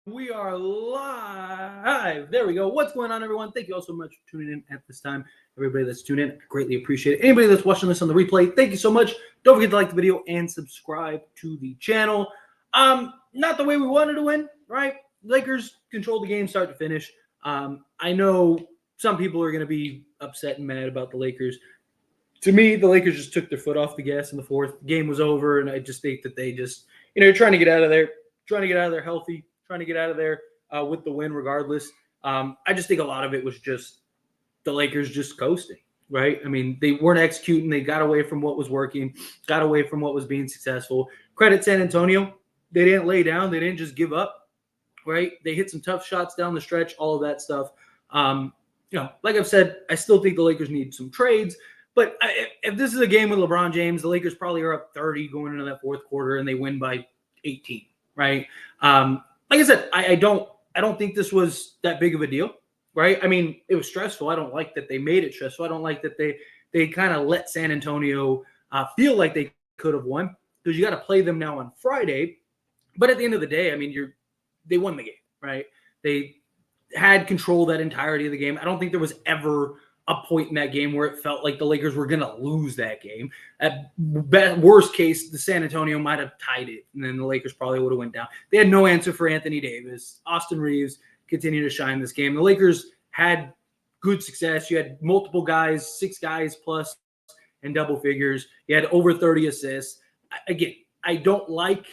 We are live. There we go. What's going on, everyone? Thank you all so much for tuning in at this time. Everybody that's tuned in, I greatly appreciate it. Anybody that's watching this on the replay, thank you so much. Don't forget to like the video and subscribe to the channel. Not the way we wanted to win, right? Lakers controlled the game start to finish. I know some people are going to be upset and mad about the Lakers. To me, the Lakers just took their foot off the gas in the fourth. The game was over, and I just think that they just, trying to get out of there, healthy, trying to get out of there with the win regardless. I just think a lot of it was just the Lakers just coasting, right? I mean, they weren't executing. They got away from what was working, got away from what was being successful. Credit San Antonio. They didn't lay down. They didn't just give up, right? They hit some tough shots down the stretch, all of that stuff. Like I've said, I still think the Lakers need some trades. But if this is a game with LeBron James, the Lakers probably are up 30 going into that fourth quarter, and they win by 18, right? Like I said, I don't think this was that big of a deal, right? I mean, it was stressful. I don't like that they made it stressful. I don't like that they kind of let San Antonio feel like they could have won, because you got to play them now on Friday. But at the end of the day, I mean, they won the game, right? They had control that entirety of the game. I don't think there was ever a point in that game where it felt like the Lakers were going to lose that game. At worst case, the San Antonio might have tied it, and then the Lakers probably would have went down. They had no answer for Anthony Davis. Austin Reeves continued to shine this game. The Lakers had good success. You had multiple guys, 6 guys plus in double figures. You had over 30 assists. Again, I don't like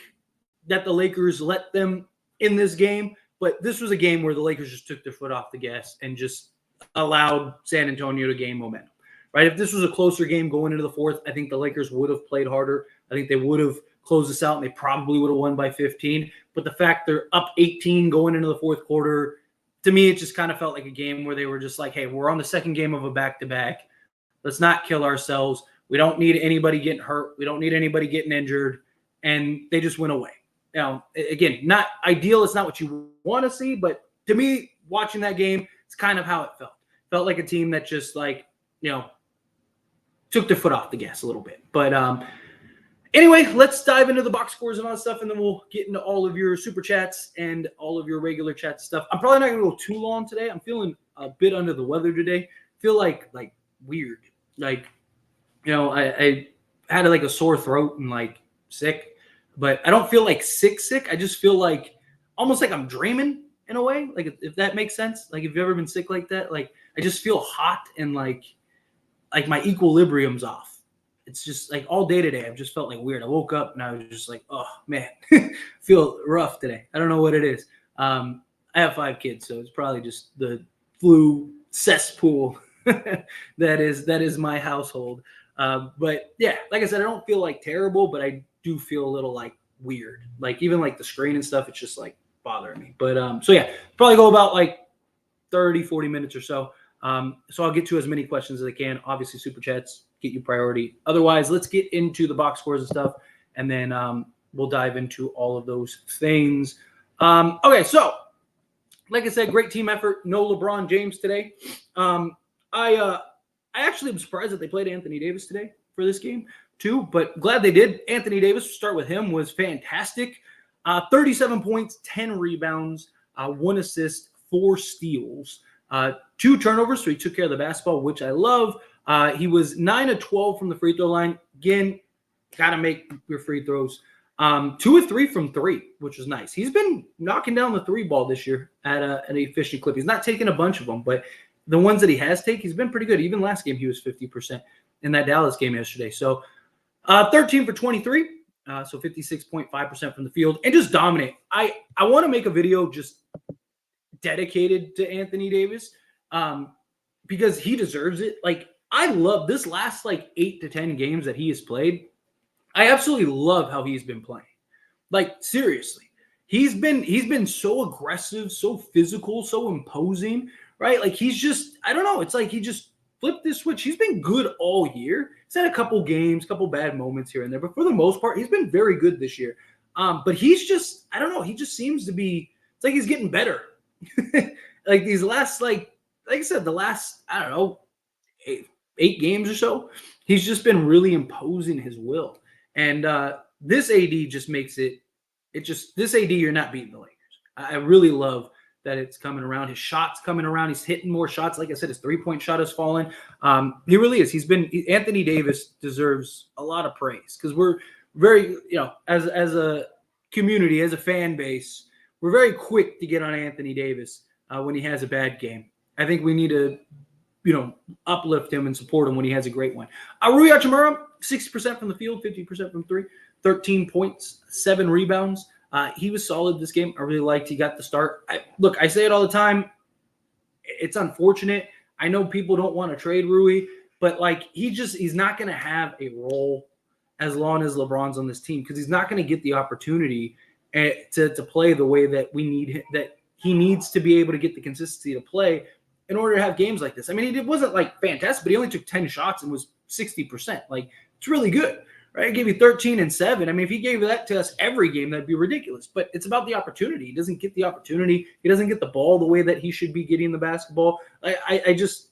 that the Lakers let them in this game, but this was a game where the Lakers just took their foot off the gas and just allowed San Antonio to gain momentum, right? If this was a closer game going into the fourth, I think the Lakers would have played harder. I think they would have closed this out, and they probably would have won by 15. But the fact they're up 18 going into the fourth quarter, to me, it just kind of felt like a game where they were just like, hey, we're on the second game of a back-to-back. Let's not kill ourselves. We don't need anybody getting hurt. We don't need anybody getting injured. And they just went away. Now, again, not ideal. It's not what you want to see. But to me, watching that game, it's kind of how it felt. Felt like a team that just took their foot off the gas a little bit. But anyway, let's dive into the box scores and all that stuff, and then we'll get into all of your super chats and all of your regular chat stuff. I'm probably not going to go too long today. I'm feeling a bit under the weather today. Feel like weird. I had a sore throat and sick, but I don't feel like sick. I just feel like almost like I'm dreaming in a way, if that makes sense. If you've ever been sick like that, I just feel hot and like my equilibrium's off. It's just all day today I've just felt weird. I woke up and I was just oh man, feel rough today. I don't know what it is. I have 5 kids, so it's probably just the flu cesspool that is my household. But yeah, like I said, I don't feel terrible, but I do feel a little weird. Even the screen and stuff, it's just bothering me. But so yeah, probably go about 30-40 minutes or so. So I'll get to as many questions as I can. Obviously, super chats get you priority. Otherwise, let's get into the box scores and stuff, and then we'll dive into all of those things. Okay, so like I said, great team effort. No LeBron James today. I actually am surprised that they played Anthony Davis today for this game too, but glad they did. Anthony Davis, start with him, was fantastic. 37 points, 10 rebounds, 1 assist, 4 steals, 2 turnovers, so he took care of the basketball, which I love. He was 9 of 12 from the free throw line. Again, got to make your free throws. 2 of 3 from 3, which was nice. He's been knocking down the 3 ball this year at an efficient clip. He's not taking a bunch of them, but the ones that he has taken, he's been pretty good. Even last game, he was 50% in that Dallas game yesterday. So 13 for 23. So 56.5% from the field, and just dominate. I want to make a video just dedicated to Anthony Davis because he deserves it. I love this last 8 to 10 games that he has played. I absolutely love how he's been playing. Seriously, he's been so aggressive, so physical, so imposing, right? He's just, I don't know. It's he just flipped this switch. He's been good all year. He's had a couple games, couple bad moments here and there, but for the most part, he's been very good this year. But he's just, I don't know. He just seems to be, it's he's getting better. These last, like I said, the last, I don't know, eight games or so, he's just been really imposing his will. And this AD just makes this AD, you're not beating the Lakers. I really love that it's coming around. His shot's coming around. He's hitting more shots. Like I said, his three-point shot has fallen. He really is. Anthony Davis deserves a lot of praise because we're very, as a community, as a fan base, we're very quick to get on Anthony Davis when he has a bad game. I think we need to, uplift him and support him when he has a great one. Rui Hachimura, 60% from the field, 50% from three, 13 points, 7 rebounds. He was solid this game. I really liked he got the start. I say it all the time. It's unfortunate. I know people don't want to trade Rui, but he's not going to have a role as long as LeBron's on this team because he's not going to get the opportunity to play the way that we need, that he needs to be able to get the consistency to play in order to have games like this. I mean, it wasn't fantastic, but he only took 10 shots and was 60%. It's really good. Right, I gave you 13 and 7. I mean, if he gave that to us every game, that'd be ridiculous. But it's about the opportunity. He doesn't get the opportunity. He doesn't get the ball the way that he should be getting the basketball. I just,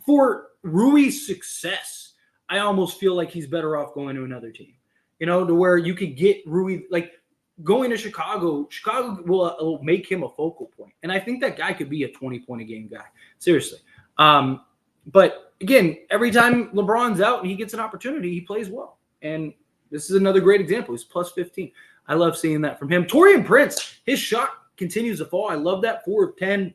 for Rui's success, I almost feel like he's better off going to another team. To where you could get Rui, going to Chicago. Chicago will make him a focal point, and I think that guy could be a 20-point-a-game guy. Seriously. But again, every time LeBron's out and he gets an opportunity, he plays well. And this is another great example. He's plus 15. I love seeing that from him. Taurean Prince, his shot continues to fall. I love that. 4 of 10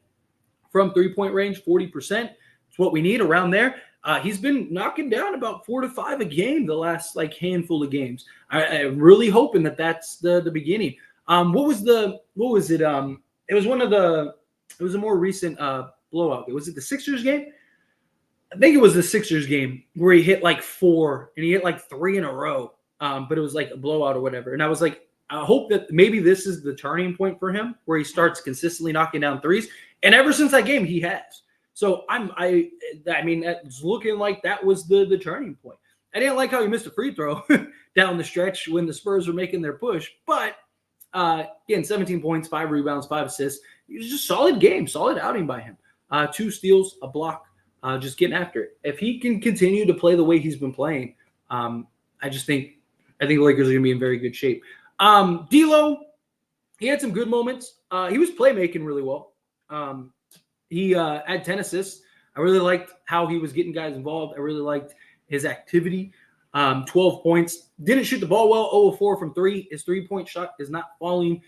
from three-point range, 40%. It's what we need around there. He's been knocking down about 4 to 5 a game the last handful of games. I'm really hoping that that's the beginning. What was it? It was a more recent blowout. Was it the Sixers game? I think it was the Sixers game where he hit 4 and he hit 3 in a row. But it was a blowout or whatever. And I was I hope that maybe this is the turning point for him where he starts consistently knocking down threes. And ever since that game, he has. So I mean, it's looking like that was the turning point. I didn't like how he missed a free throw down the stretch when the Spurs were making their push. But again, 17 points, 5 rebounds, 5 assists. It was just a solid game, solid outing by him. 2 steals, a block. Just getting after it. If he can continue to play the way he's been playing, I think the Lakers are going to be in very good shape. D'Lo, he had some good moments. He was playmaking really well. He had 10 assists. I really liked how he was getting guys involved. I really liked his activity. 12 points. Didn't shoot the ball well. 0 of 4 from 3. His three-point shot is not falling.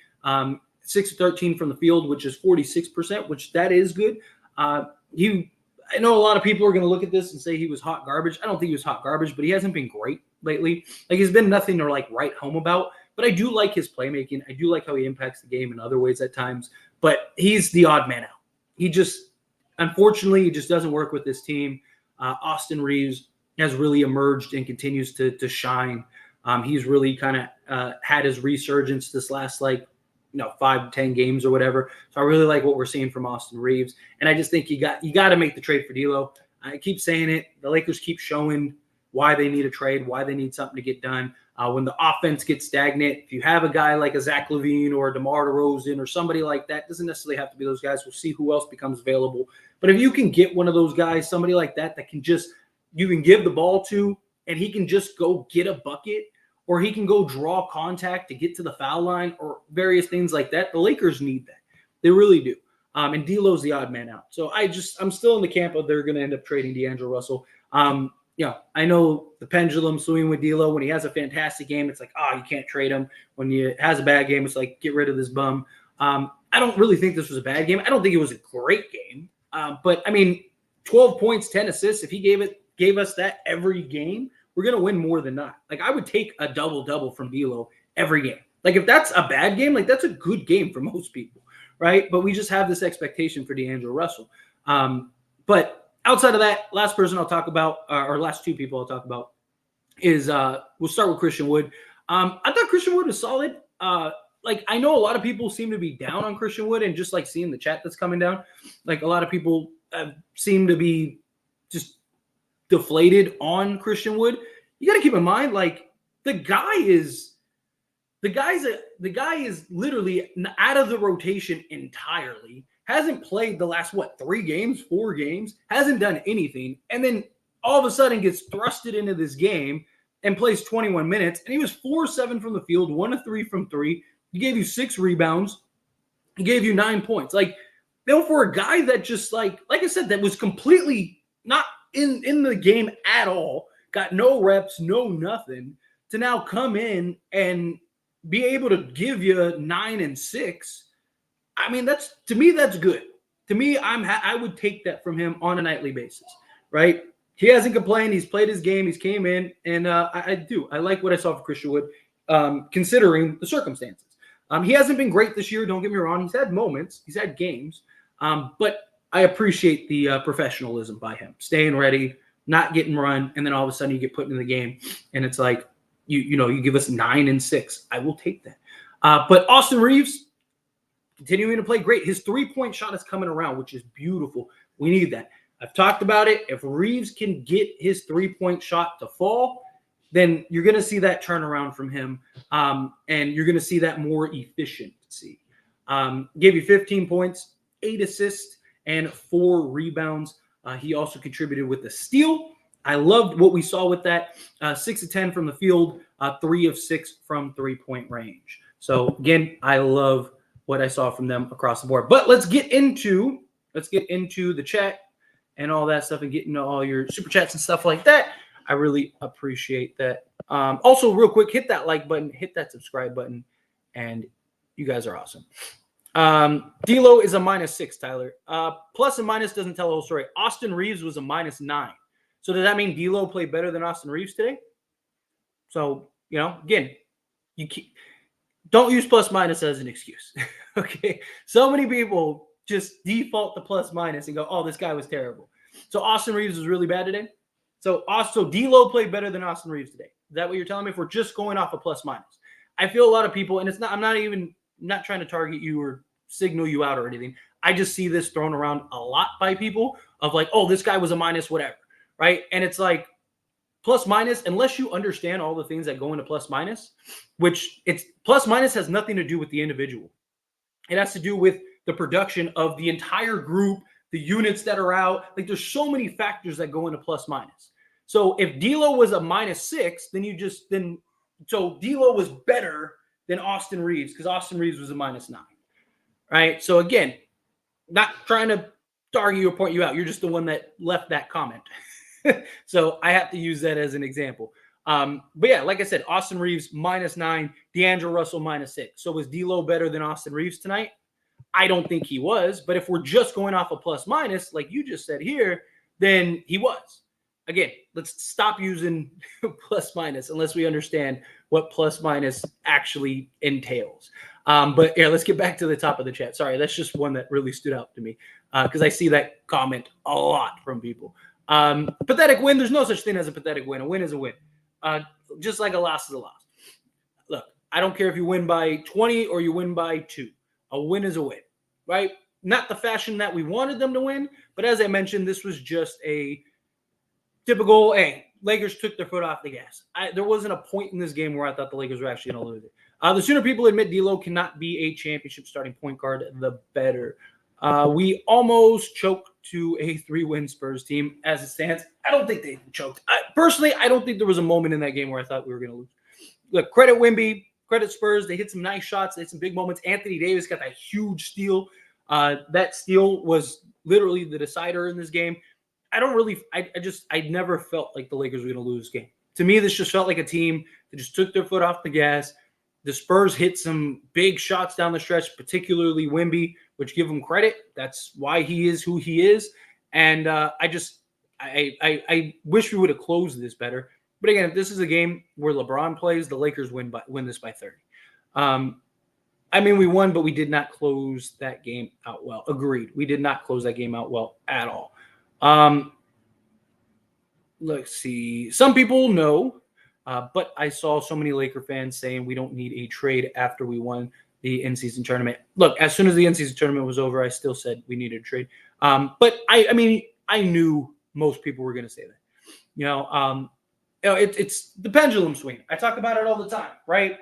6 of 13 from the field, which is 46%, which that is good. I know a lot of people are going to look at this and say he was hot garbage. I don't think he was hot garbage, but he hasn't been great lately. He's been nothing to write home about. But I do like his playmaking. I do like how he impacts the game in other ways at times. But he's the odd man out. Unfortunately, he just doesn't work with this team. Austin Reeves has really emerged and continues to shine. He's really kind of had his resurgence this last 5 to 10 games or whatever. So I really like what we're seeing from Austin Reeves. And I just think you got to make the trade for D'Lo. I keep saying it. The Lakers keep showing why they need a trade, why they need something to get done. When the offense gets stagnant, if you have a guy like a Zach LaVine or a DeMar DeRozan or somebody like that, doesn't necessarily have to be those guys. We'll see who else becomes available. But if you can get one of those guys, somebody like that you can give the ball to, and he can just go get a bucket, or he can go draw contact to get to the foul line or various things like that. The Lakers need that. They really do. And D'Lo's the odd man out. So I'm still in the camp of they're going to end up trading D'Angelo Russell. I know the pendulum swinging with D'Lo. When he has a fantastic game, it's you can't trade him. When he has a bad game, it's get rid of this bum. I don't really think this was a bad game. I don't think it was a great game. But, 12 points, 10 assists, if he gave us that every game, we're going to win more than not. I would take a double-double from D'Lo every game. If that's a bad game, that's a good game for most people, right? But we just have this expectation for D'Angelo Russell. But outside of that, last person I'll talk about, or last 2 people I'll talk about is we'll start with Christian Wood. I thought Christian Wood was solid. I know a lot of people seem to be down on Christian Wood, and just seeing the chat that's coming down, a lot of people seem to be just deflated on Christian Wood. You got to keep in mind, the guy is literally out of the rotation entirely. Hasn't played the last 3 games, 4 games. Hasn't done anything, and then all of a sudden gets thrusted into this game and plays 21 minutes. And he was 4-7 from the field, 1 of 3 from 3. He gave you 6 rebounds, He gave you 9 points. Like, for a guy that just like I said, that was completely not in the game at all, got no reps, no nothing, to now come in and be able to give you 9 and 6. I mean, to me, that's good. To me, I would take that from him on a nightly basis, right? He hasn't complained. He's played his game. He's came in, and I like what I saw for Christian Wood, considering the circumstances. He hasn't been great this year. Don't get me wrong. He's had moments. He's had games. But I appreciate the professionalism by him, staying ready, not getting run, and then all of a sudden you get put in the game, and it's like, you give us 9 and 6. I will take that. But Austin Reeves, continuing to play great. His 3-point shot is coming around, which is beautiful. We need that. I've talked about it. If Reeves can get his 3-point shot to fall, then you're going to see that turnaround from him, and you're going to see that more efficiency. Gave you 15 points, 8 assists, and 4 rebounds. He also contributed with a steal. I loved what we saw with that. 6 of 10 from the field, 3 of 6 from 3-point range. So, again, I love what I saw from them across the board. But let's get into the chat and all that stuff, and get into all your super chats and stuff like that. I really appreciate that. Also, real quick, hit that like button, hit that subscribe button, and you guys are awesome. D'Lo is a -6, Tyler. Plus and minus doesn't tell the whole story. Austin Reeves was a -9. So does that mean D'Lo played better than Austin Reeves today? So, again, don't use plus minus as an excuse. Okay. So many people just default to plus minus and go, oh, this guy was terrible. So Austin Reeves was really bad today. So D'Lo played better than Austin Reeves today. Is that what you're telling me? If we're just going off a plus minus, I feel a lot of people, and I'm not trying to target you or signal you out or anything. I just see this thrown around a lot by people of like, oh, this guy was a minus, whatever. Right. And it's like, plus minus, unless you understand all the things that go into plus minus, which it's plus minus has nothing to do with the individual. It has to do with the production of the entire group, the units that are out. Like, there's so many factors that go into plus minus. So if D'Lo was a -6, so D'Lo was better than Austin Reeves, because Austin Reeves was a -9. Right. So again, not trying to argue or point you out. You're just the one that left that comment. So I have to use that as an example. But yeah, like I said, Austin Reeves -9, D'Angelo Russell -6. So was D'Lo better than Austin Reeves tonight? I don't think he was. But if we're just going off a plus minus, like you just said here, then he was. Again, let's stop using plus minus unless we understand what plus minus actually entails. But yeah, let's get back to the top of the chat. Sorry, that's just one that really stood out to me because I see that comment a lot from people. Pathetic win. There's no such thing as a pathetic win. A win is a win. Just like a loss is a loss. Look, I don't care if you win by 20 or you win by 2. A win is a win, right? Not the fashion that we wanted them to win, but as I mentioned, this was just a typical, hey, Lakers took their foot off the gas. There wasn't a point in this game where I thought the Lakers were actually going to lose it. The sooner people admit D'Lo cannot be a championship starting point guard, the better. We almost choked to a 3-win Spurs team as it stands. I don't think they choked. Personally, I don't think there was a moment in that game where I thought we were going to lose. Look, credit Wemby, credit Spurs. They hit some nice shots. They hit some big moments. Anthony Davis got that huge steal. That steal was literally the decider in this game. I never felt like the Lakers were going to lose this game. To me, this just felt like a team that just took their foot off the gas. The Spurs hit some big shots down the stretch, particularly Wemby, which give him credit. That's why he is who he is. And I wish we would have closed this better. But again, if this is a game where LeBron plays, the Lakers win this by 30. We won, but we did not close that game out well. Agreed. We did not close that game out well at all. Let's see. Some people know, but I saw so many Laker fans saying we don't need a trade after we won the in-season tournament. Look, as soon as the in-season tournament was over, I still said we needed a trade. But I knew most people were going to say that. It's the pendulum swing. I talk about it all the time, right?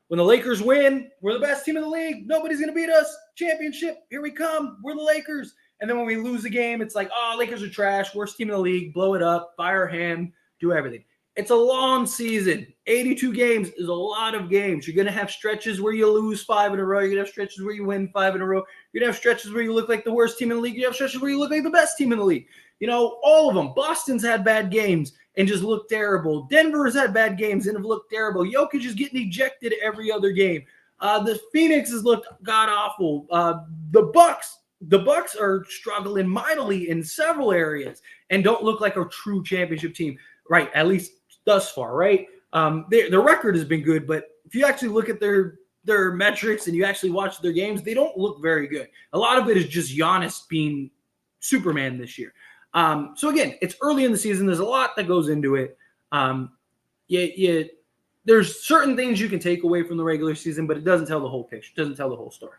When the Lakers win, we're the best team in the league. Nobody's going to beat us. Championship, here we come. We're the Lakers. And then when we lose a game, it's like, oh, Lakers are trash. Worst team in the league. Blow it up. Fire him. Do everything. It's a long season. 82 games is a lot of games. You're going to have stretches where you lose 5 in a row. You're going to have stretches where you win 5 in a row. You're going to have stretches where you look like the worst team in the league. You have stretches where you look like the best team in the league. You know, all of them. Boston's had bad games and just looked terrible. Denver's had bad games and have looked terrible. Jokic is getting ejected every other game. The Phoenix has looked god-awful. The Bucks are struggling mightily in several areas and don't look like a true championship team, right? At least thus far, right? Their record has been good, but if you actually look at their metrics and you actually watch their games, they don't look very good. A lot of it is just Giannis being Superman this year. So again, it's early in the season. There's a lot that goes into it. There's certain things you can take away from the regular season, but it doesn't tell the whole picture. It doesn't tell the whole story.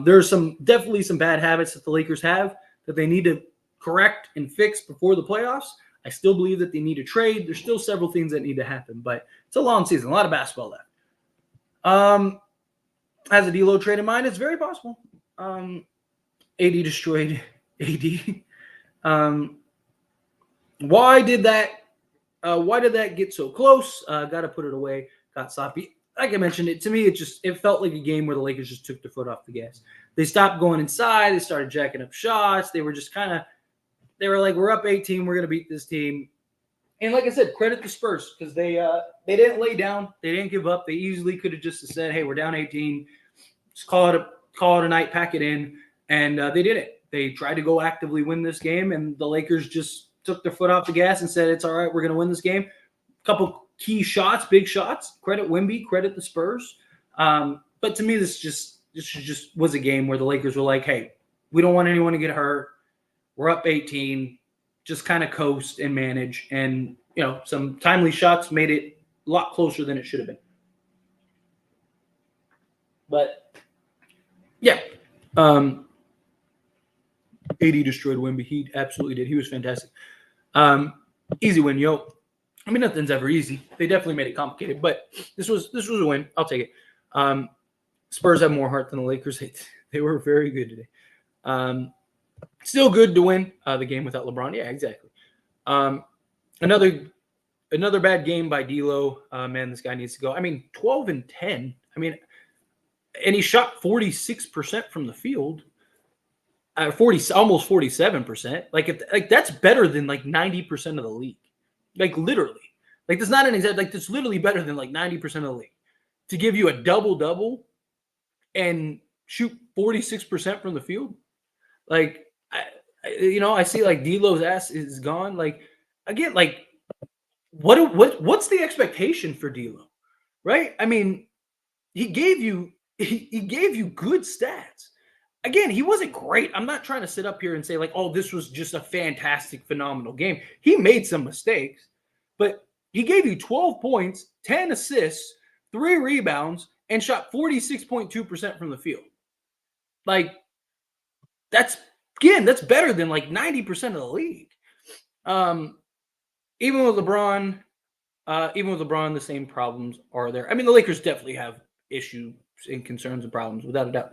There's definitely some bad habits that the Lakers have that they need to correct and fix before the playoffs. I still believe that they need to trade. There's still several things that need to happen, but it's a long season, a lot of basketball left. Has a D'Lo trade in mind? It's very possible. AD destroyed AD. Why did that get so close? Got to put it away. Got sloppy. Like I mentioned, to me, it felt like a game where the Lakers just took their foot off the gas. They stopped going inside. They started jacking up shots. They were just they were like, we're up 18. We're going to beat this team. And like I said, credit the Spurs because they didn't lay down. They didn't give up. They easily could have just said, hey, we're down 18. Just call it a night, pack it in. And they didn't. They tried to go actively win this game, and the Lakers just took their foot off the gas and said, it's all right, we're going to win this game. A couple key shots, big shots. Credit Wemby, credit the Spurs. But to me, this just was a game where the Lakers were like, hey, we don't want anyone to get hurt. We're up 18. Just kind of coast and manage. And, some timely shots made it a lot closer than it should have been. But, yeah. AD destroyed Wemby. He absolutely did. He was fantastic. Easy win, yo. I mean, nothing's ever easy. They definitely made it complicated, but this was a win. I'll take it. Spurs have more heart than the Lakers. They were very good today. Still good to win the game without LeBron. Yeah, exactly. Another bad game by D'Lo. Man, this guy needs to go. I mean, 12 and 10. I mean, and he shot 46% from the field. 40, almost 47%. Like that's better than like 90% of the league. Like literally. Like that's not an exact. Like that's literally better than like 90% of the league. To give you a double and shoot 46% from the field. Like I see like D'Lo's ass is gone. Like again, like what's the expectation for D'Lo, right? I mean, he gave you good stats. Again, he wasn't great. I'm not trying to sit up here and say like, oh, this was just a fantastic, phenomenal game. He made some mistakes, but he gave you 12 points, 10 assists, 3 rebounds, and shot 46.2% from the field. Like that's better than like 90% of the league. Even with LeBron, the same problems are there. I mean, the Lakers definitely have issues and concerns and problems, without a doubt.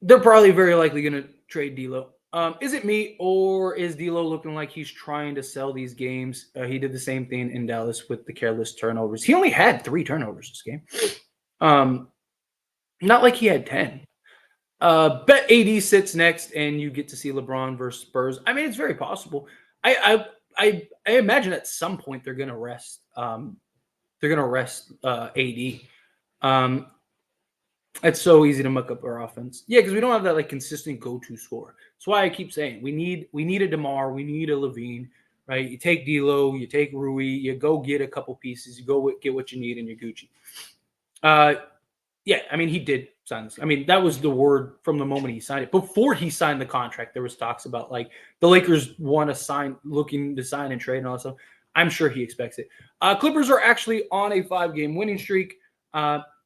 They're probably very likely going to trade D'Lo. Is it me, or is D'Lo looking like he's trying to sell these games? He did the same thing in Dallas with the careless turnovers. He only had 3 turnovers this game. Not like he had 10. Bet AD sits next, and you get to see LeBron versus Spurs. I mean, it's very possible. I imagine at some point they're going to rest. They're going to rest AD. It's so easy to muck up our offense. Yeah, because we don't have that like consistent go-to scorer. That's why I keep saying we need a DeMar, we need a Levine, right? You take D'Lo, you take Rui, you go get a couple pieces, you go get what you need, and you're Gucci. Yeah, I mean he did sign this. I mean that was the word from the moment he signed it. Before he signed the contract, there was talks about like the Lakers looking to sign and trade and all that stuff. I'm sure he expects it. Clippers are actually on a 5-game winning streak.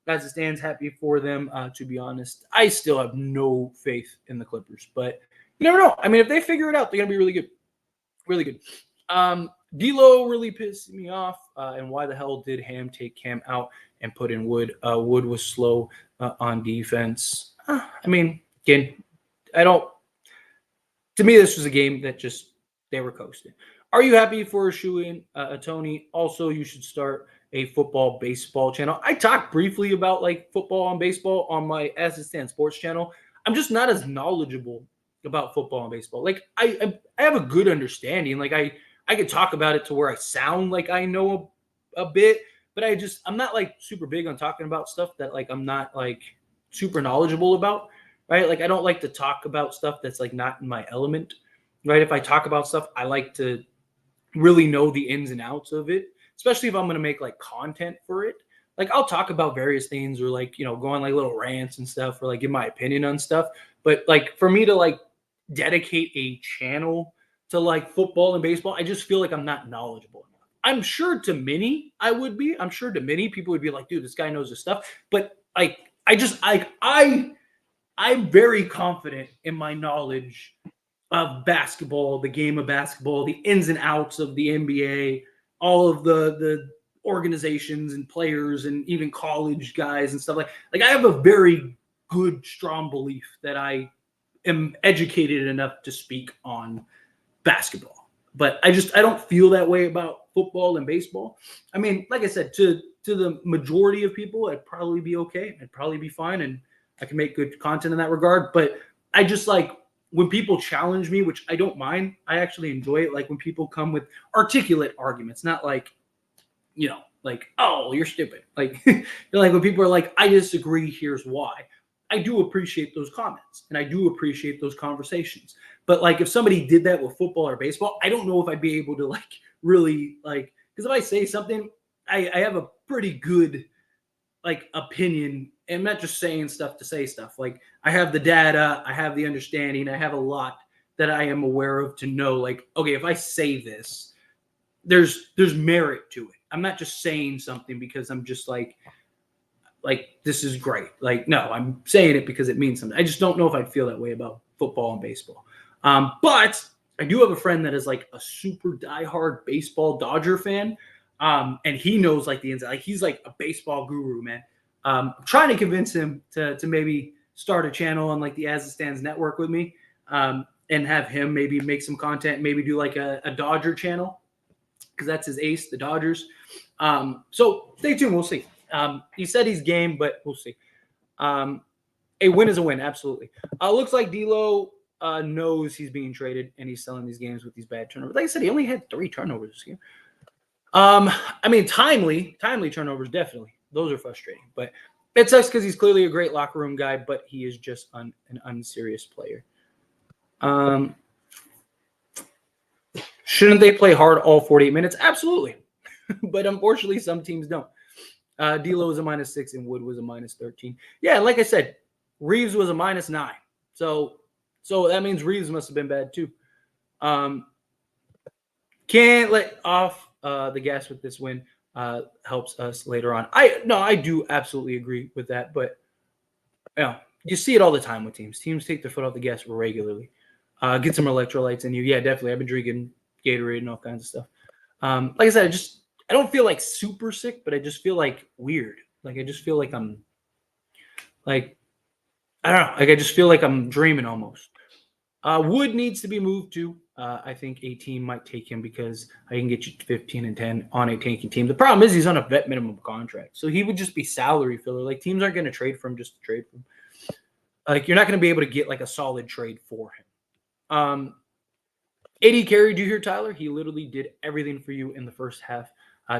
As it stands, happy for them. To be honest, I still have no faith in the Clippers, but you never know. I mean, if they figure it out, they're gonna be really good, really good. D'Lo really pissed me off, and why the hell did Ham take Cam out and put in Wood? Wood was slow on defense. I mean, again, to me, this was a game that just they were coasting. Are you happy for Shuin, Tony? Also, you should start a football baseball channel. I talked briefly about like football and baseball on my As It Stands Sports channel. I'm just not as knowledgeable about football and baseball. Like I have a good understanding. Like I could talk about it to where I sound like I know a bit, but I'm not like super big on talking about stuff that like I'm not like super knowledgeable about, right? Like I don't like to talk about stuff that's like not in my element, right? If I talk about stuff, I like to really know the ins and outs of it, especially if I'm going to make like content for it. Like I'll talk about various things or like, go on like little rants and stuff or like give my opinion on stuff. But like for me to like dedicate a channel to like football and baseball, I just feel like I'm not knowledgeable enough. I'm sure to many I would be. I'm sure to many people would be like, dude, this guy knows his stuff. But like I'm very confident in my knowledge of basketball, the game of basketball, the ins and outs of the NBA, all of the organizations and players and even college guys and stuff like I have a very good, strong belief that I am educated enough to speak on basketball. But I don't feel that way about football and baseball. I mean, like I said, to the majority of people, I'd probably be okay. I'd probably be fine, and I can make good content in that regard. But I just like when people challenge me, which I don't mind. I actually enjoy it. Like when people come with articulate arguments, not like, like, oh, you're stupid. Like, like when people are like, I disagree, here's why. I do appreciate those comments and I do appreciate those conversations. But like if somebody did that with football or baseball, I don't know if I'd be able to like really like, because if I say something, I have a pretty good like opinion. And I'm not just saying stuff to say stuff. Like I have the data, I have the understanding, I have a lot that I am aware of to know like, okay, if I say this, there's merit to it. I'm not just saying something because I'm just like this is great. Like, no, I'm saying it because it means something. I just don't know if I'd feel that way about football and baseball. But I do have a friend that is like a super diehard baseball Dodger fan. And he knows like the inside. Like he's like a baseball guru, man. I'm trying to convince him to maybe start a channel on like the As It Stands network with me, and have him maybe make some content, maybe do like a Dodger channel because that's his ace, the Dodgers. So stay tuned. We'll see. He said he's game, but we'll see. A win is a win, absolutely. Looks like D'Lo knows he's being traded and he's selling these games with these bad turnovers. Like I said, he only had 3 turnovers this game. I mean, timely turnovers, definitely. Those are frustrating, but it sucks because he's clearly a great locker room guy, but he is just an unserious player. Shouldn't they play hard all 48 minutes? Absolutely. But unfortunately, some teams don't. D'Lo was a -6 and Wood was a -13. Yeah, like I said, Reeves was a -9. So that means Reeves must have been bad too. Can't let off the gas with this win. Helps us later on. I do absolutely agree with that, but you see it all the time with teams. Teams take their foot off the gas regularly. Get some electrolytes in you. Yeah, definitely. I've been drinking Gatorade and all kinds of stuff. Like I said, I don't feel like super sick, but I just feel like weird. Like I just feel like I'm like I don't know. Like I just feel like I'm dreaming almost. Wood needs to be moved too. I think a team might take him because I can get you 15 and 10 on a tanking team. The problem is he's on a vet minimum contract, so he would just be salary filler. Like teams aren't going to trade for him just to trade for him. Like you're not going to be able to get like a solid trade for him. AD carried you here, Tyler. He literally did everything for you in the first half.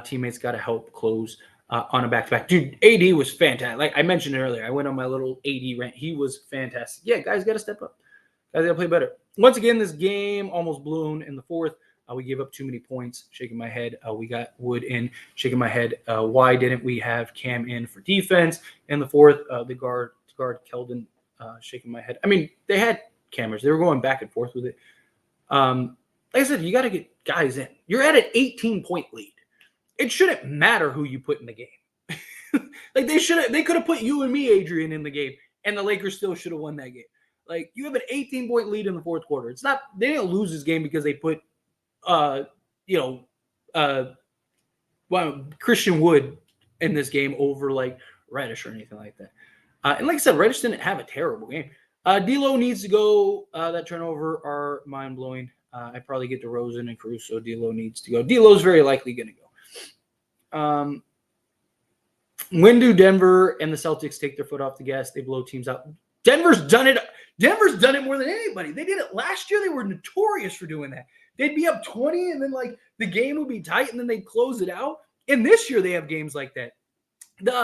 Teammates got to help close on a back-to-back. Dude, AD was fantastic. Like I mentioned earlier, I went on my little AD rant. He was fantastic. Yeah, guys got to step up. Guys got to play better. Once again, this game almost blew in the fourth. We gave up too many points. Shaking my head. We got Wood in. Shaking my head. Why didn't we have Cam in for defense in the fourth? The guard Keldon. Shaking my head. I mean, they had cameras. They were going back and forth with it. Like I said, you got to get guys in. You're at an 18-point lead. It shouldn't matter who you put in the game. Like they could have put you and me, Adrian, in the game, and the Lakers still should have won that game. Like you have an 18-point lead in the fourth quarter. It's not they didn't lose this game because they put Christian Wood in this game over like Reddish or anything like that. And like I said, Reddish didn't have a terrible game. D'Lo needs to go. That turnover are mind blowing. I probably get DeRozan and Caruso. D'Lo needs to go. D'Lo's very likely going to go. When do Denver and the Celtics take their foot off the gas? They blow teams out. Denver's done it. Denver's done it more than anybody. They did it last year. They were notorious for doing that. They'd be up 20, and then like the game would be tight, and then they'd close it out. And this year they have games like that.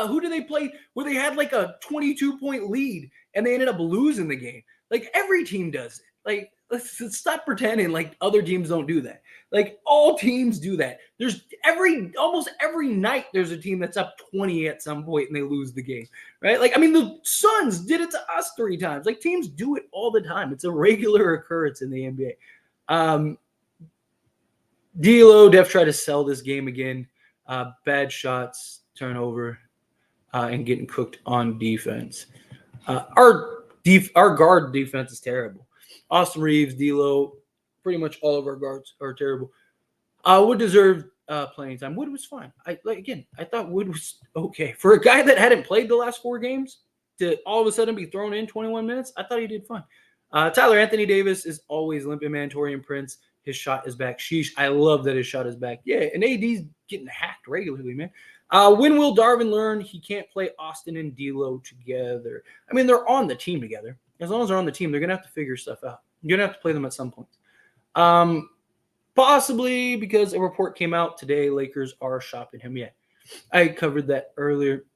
Who do they play where they had like a 22-point lead and they ended up losing the game? Like every team does it. Like let's stop pretending like other teams don't do that. Like all teams do that. There's almost every night there's a team that's up 20 at some point and they lose the game, right? Like I mean the Suns did it to us 3 times. Like teams do it all the time. It's a regular occurrence in the NBA. D'Lo def tried to sell this game again. Bad shots, turnover, and getting cooked on defense. Our guard defense is terrible. Austin Reeves, D'Lo, pretty much all of our guards are terrible. Wood deserved playing time. Wood was fine. I thought Wood was okay. For a guy that hadn't played the last 4 games to all of a sudden be thrown in 21 minutes, I thought he did fine. Tyler Anthony Davis is always limping, man. Taurean Prince, his shot is back. Sheesh, I love that his shot is back. Yeah, and AD's getting hacked regularly, man. When will Darvin learn he can't play Austin and D'Lo together? I mean, they're on the team together. As long as they're on the team, they're going to have to figure stuff out. You're going to have to play them at some point. Possibly because a report came out today, Lakers are shopping him. Yeah, I covered that earlier.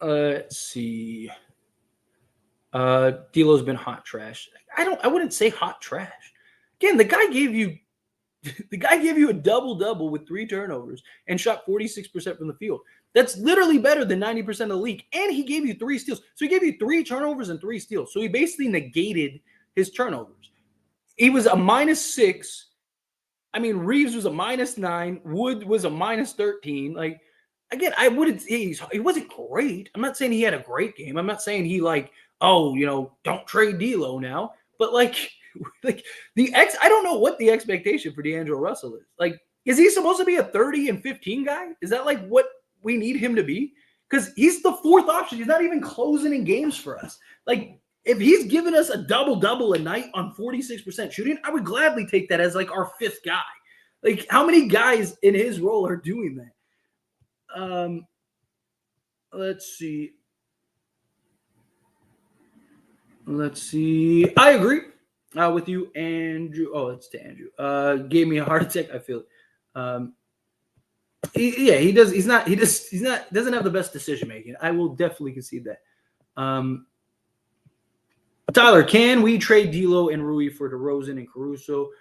Let's see. D'Lo's been hot trash. I wouldn't say hot trash. Again, the guy gave you a double-double with 3 turnovers and shot 46% from the field. That's literally better than 90% of the league. And he gave you 3 steals. So he gave you 3 turnovers and 3 steals. So he basically negated his turnovers. He was a -6. I mean, Reeves was a -9. Wood was a -13. Like, again, I wouldn't say he wasn't great. I'm not saying he had a great game. I'm not saying he don't trade D'Lo now. But like I don't know what the expectation for D'Angelo Russell is. Like, is he supposed to be a 30 and 15 guy? Is that like what we need him to be? Because he's the 4th option. He's not even closing in games for us. Like, if he's giving us a double-double a night on 46% shooting, I would gladly take that as like our 5th guy. Like, how many guys in his role are doing that? Let's see. I agree with you, Andrew. Oh, it's to Andrew. Gave me a heart attack. I feel it. He does. He doesn't have the best decision making. I will definitely concede that. Tyler, can we trade D'Lo and Rui for DeRozan and Caruso,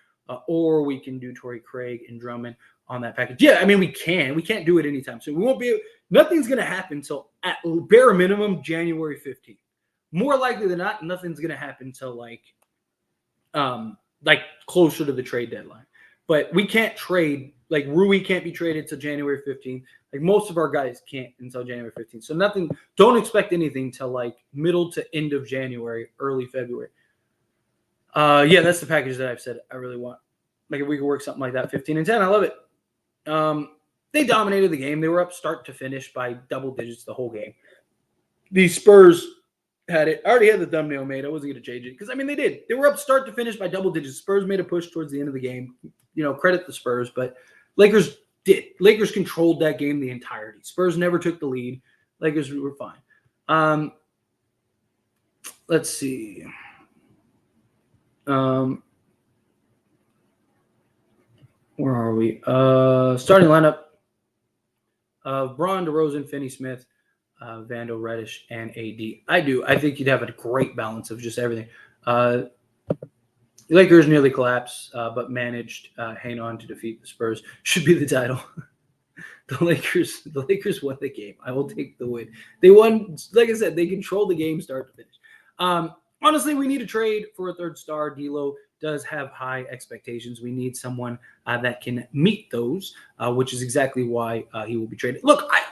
or we can do Torrey Craig and Drummond on that package? Yeah, I mean we can. We can't do it anytime soon. We won't be. Nothing's going to happen until at bare minimum January 15th. More likely than not, nothing's going to happen until like closer to the trade deadline. But we can't trade. Like Rui can't be traded till January 15th. Like most of our guys can't until January 15th. So nothing. Don't expect anything till like middle to end of January, early February. Yeah, that's the package that I've said I really want. Like if we could work something like that, 15 and 10, I love it. They dominated the game. They were up start to finish by double digits the whole game. The Spurs had it. I already had the thumbnail made. I wasn't going to change it because, I mean, they did. They were up start to finish by double digits. Spurs made a push towards the end of the game. Credit the Spurs, but Lakers did. Lakers controlled that game the entirety. Spurs never took the lead. Lakers were fine. Let's see. Where are we? Starting lineup. Braun, DeRozan, Finney-Smith, Vando, Reddish, and AD. I think you'd have a great balance of just everything. The Lakers nearly collapsed, but managed hang on to defeat the Spurs. Should be the title. The Lakers won the game. I will take the win. They won, like I said, they controlled the game start to finish. Honestly, we need a trade for a 3rd star. D'Lo does have high expectations. We need someone that can meet those, which is exactly why he will be traded. Look, I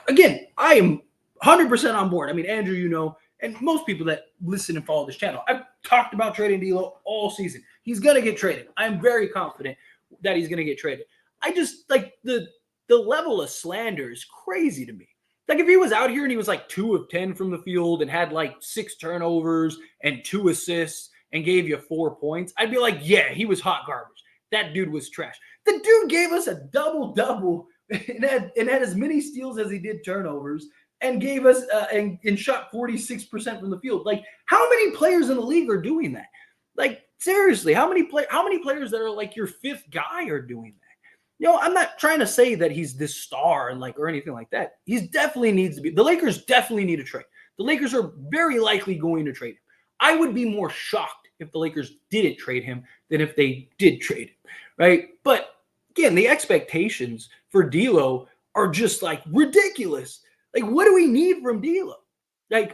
am 100% on board. I mean, Andrew, and most people that listen and follow this channel, I've talked about trading D'Lo all season. He's going to get traded. I'm very confident that he's going to get traded. I just, like, the level of slander is crazy to me. Like, if he was out here and he was, like, 2 of 10 from the field and had, like, 6 turnovers and 2 assists and gave you 4 points, I'd be like, yeah, he was hot garbage. That dude was trash. The dude gave us a double-double and had as many steals as he did turnovers and gave us and shot 46% from the field. Like, how many players in the league are doing that? Like, seriously, how many players that are like your fifth guy are doing that? I'm not trying to say that he's this star and or anything like that. He's definitely needs to be. The Lakers definitely need a trade. The Lakers are very likely going to trade him. I would be more shocked if the Lakers didn't trade him than if they did trade him, right? But again, the expectations for D'Lo are just like ridiculous. Like, what do we need from D'Lo?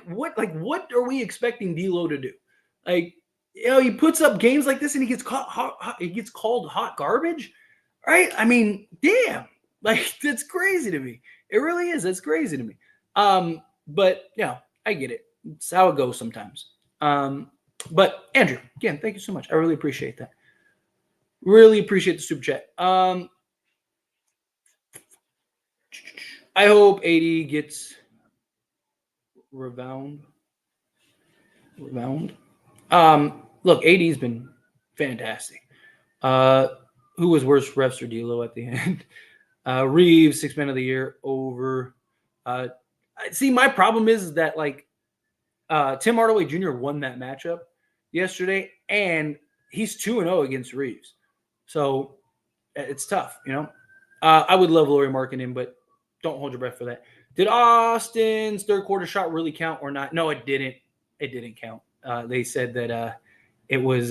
What are we expecting D'Lo to do? Like, he puts up games like this and he gets called hot garbage, right? I mean, damn, like, that's crazy to me. It really is. That's crazy to me. But I get it. It's how it goes sometimes. But Andrew, again, thank you so much. I really appreciate that. Really appreciate the super chat. I hope AD gets rebound. Look, AD's been fantastic. Who was worse, refs or D'Lo at the end? Reeves, 6th man of the year over. See, my problem is that Tim Hardaway Jr. won that matchup yesterday, and he's 2-0 against Reeves. So it's tough, I would love Lauri Markkanen, but don't hold your breath for that. Did Austin's third quarter shot really count or not? No, it didn't. It didn't count. They said that it was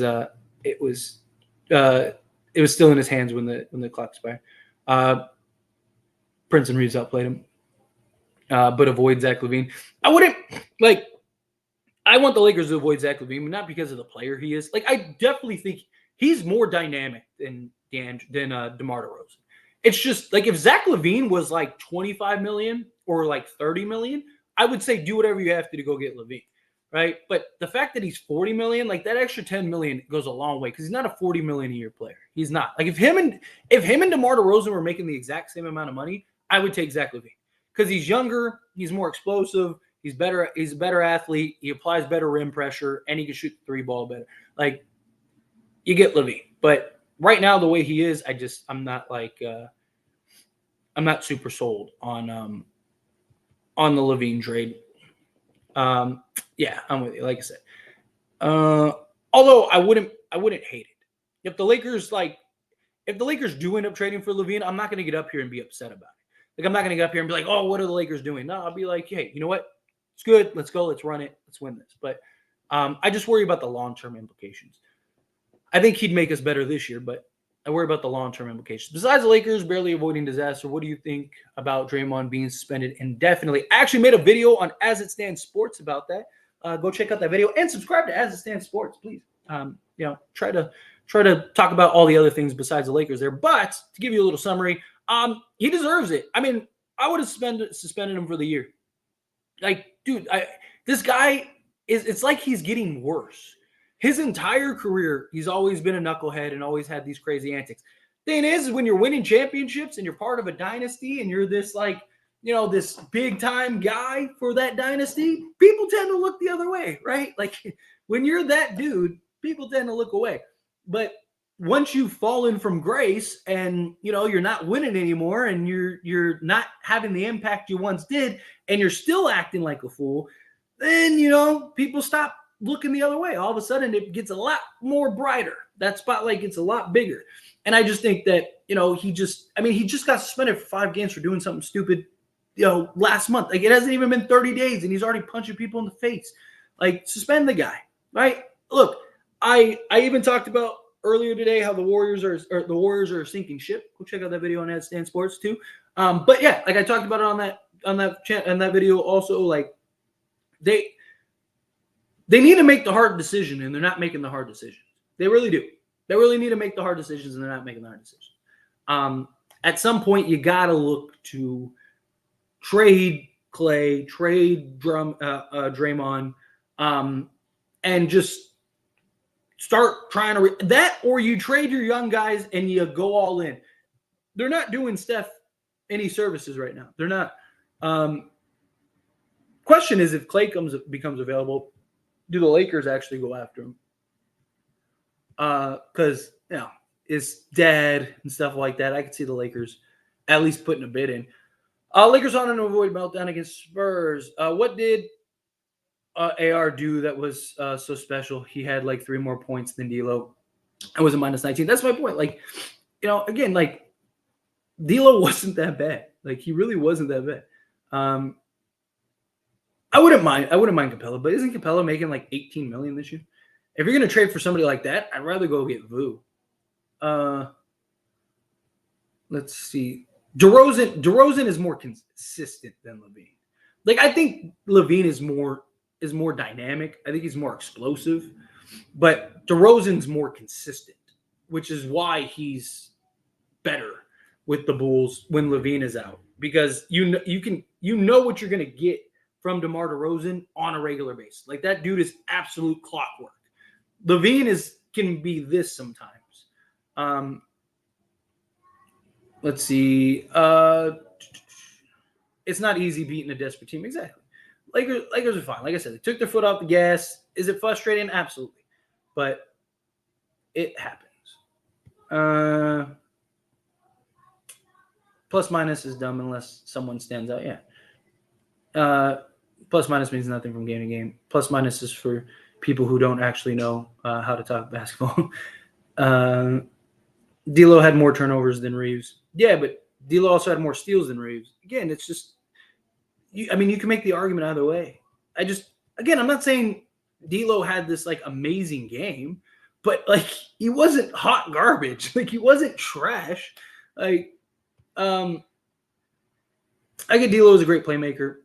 still in his hands when the clock expired. Prince and Reeves outplayed him, but avoid Zach LaVine. I wouldn't I want the Lakers to avoid Zach LaVine, but not because of the player he is. I definitely think he's more dynamic than DeMar DeRozan. It's just if Zach LaVine was $25 million or $30 million, I would say do whatever you have to go get LaVine, right? But the fact that he's $40 million, that extra $10 million goes a long way because he's not a $40 million a year player. He's not. If him and DeMar DeRozan were making the exact same amount of money, I would take Zach LaVine because he's younger, he's more explosive. He's better. He's a better athlete. He applies better rim pressure, and he can shoot the 3-ball better. You get LaVine, but right now the way he is, I'm not I'm not super sold on the LaVine trade. Yeah, I'm with you. Like I said, although I wouldn't hate it if the Lakers do end up trading for LaVine. I'm not going to get up here and be upset about it. I'm not going to get up here and be like, oh, what are the Lakers doing? No, I'll be like, hey, you know what? It's good. Let's go. Let's run it. Let's win this. But I just worry about the long-term implications. I think he'd make us better this year, but I worry about the long-term implications. Besides the Lakers barely avoiding disaster, what do you think about Draymond being suspended indefinitely? I actually made a video on As It Stands Sports about that. Go check out that video and subscribe to As It Stands Sports, please. Try to talk about all the other things besides the Lakers there. But to give you a little summary, he deserves it. I mean, I would have suspended him for the year. Dude, this guy it's like he's getting worse. His entire career, he's always been a knucklehead and always had these crazy antics. Thing is, when you're winning championships and you're part of a dynasty and you're this this big time guy for that dynasty, people tend to look the other way, right? When you're that dude, people tend to look away. But once you've fallen from grace and you're not winning anymore and you're not having the impact you once did and you're still acting like a fool, then people stop looking the other way. All of a sudden it gets a lot more brighter. That spotlight gets a lot bigger. And I just think that he just got suspended for 5 games for doing something stupid last month. It hasn't even been 30 days and he's already punching people in the face. Suspend the guy, right? Look, I even talked about earlier today how the Warriors are a sinking ship. Go check out that video on Ad Stand Sports too. But yeah, I talked about it on that video also. They need to make the hard decision, and they're not making the hard decisions. They really do. They really need to make the hard decisions, and they're not making the hard decisions. At some point, you got to look to trade Clay, trade Draymond, and just start trying to that, or you trade your young guys and you go all in. They're not doing Steph any services right now. They're not. Question is, if Clay becomes available, do the Lakers actually go after him? because his dad and stuff like that. I could see the Lakers at least putting a bid in. Lakers on an avoid meltdown against Spurs. What did AR do that was so special? He had like 3 more points than D'Lo. It was a minus 19. That's my point. Like, again, like D'Lo wasn't that bad. Like, he really wasn't that bad. I wouldn't mind Capella, but isn't Capella making like 18 million this year? If you're gonna trade for somebody like that, I'd rather go get Vu. Let's see. DeRozan is more consistent than LaVine. Like, I think LaVine is more dynamic. I think he's more explosive, but DeRozan's more consistent, which is why he's better with the Bulls when LaVine is out, because you know what you're gonna get from DeMar DeRozan on a regular basis. Like, that dude is absolute clockwork. LaVine can be this sometimes. Let's see. It's not easy beating a desperate team. Exactly. Lakers are fine. Like I said, they took their foot off the gas. Is it frustrating? Absolutely. But it happens. Plus minus is dumb unless someone stands out. Yeah. Plus minus means nothing from game to game. Plus minus is for people who don't actually know how to talk basketball. D'Lo had more turnovers than Reeves. Yeah, but D'Lo also had more steals than Reeves. Again, it's just, you can make the argument either way. I'm not saying D'Lo had this like amazing game, but like he wasn't hot garbage. Like, he wasn't trash. Like, I get D'Lo is a great playmaker,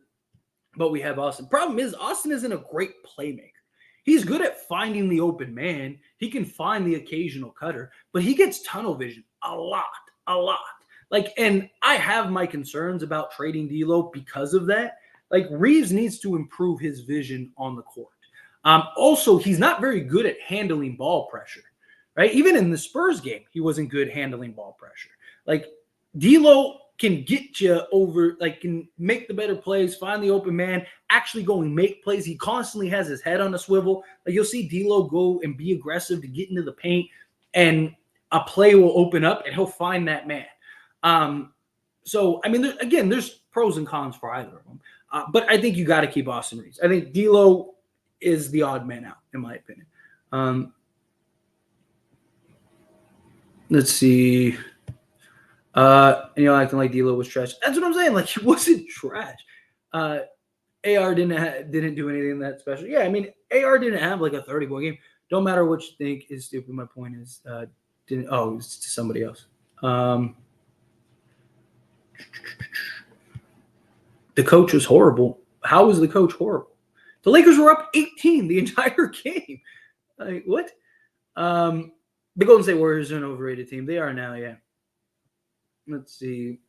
but we have Austin. Problem is, Austin isn't a great playmaker. He's good at finding the open man. He can find the occasional cutter, but he gets tunnel vision a lot. Like, and I have my concerns about trading D'Lo because of that. Like, Reeves needs to improve his vision on the court. Also, he's not very good at handling ball pressure, right? Even in the Spurs game, he wasn't good handling ball pressure. Like, D'Lo can get you over, like, can make the better plays, find the open man, actually go and make plays. He constantly has his head on a swivel. Like, you'll see D'Lo go and be aggressive to get into the paint, and a play will open up, and he'll find that man. So, there's pros and cons for either of them. But I think you got to keep Austin Reeves. I think D'Lo is the odd man out, in my opinion. Let's see. Acting like D'Lo was trash. That's what I'm saying. Like, he wasn't trash. AR didn't do anything that special. Yeah, AR didn't have like a 30-point game. Don't matter what you think is stupid. My point is, it was to somebody else. The coach was horrible. How was the coach horrible? The Lakers were up 18 the entire game. Like, what? The Golden State Warriors are an overrated team. They are now, yeah. Let's see.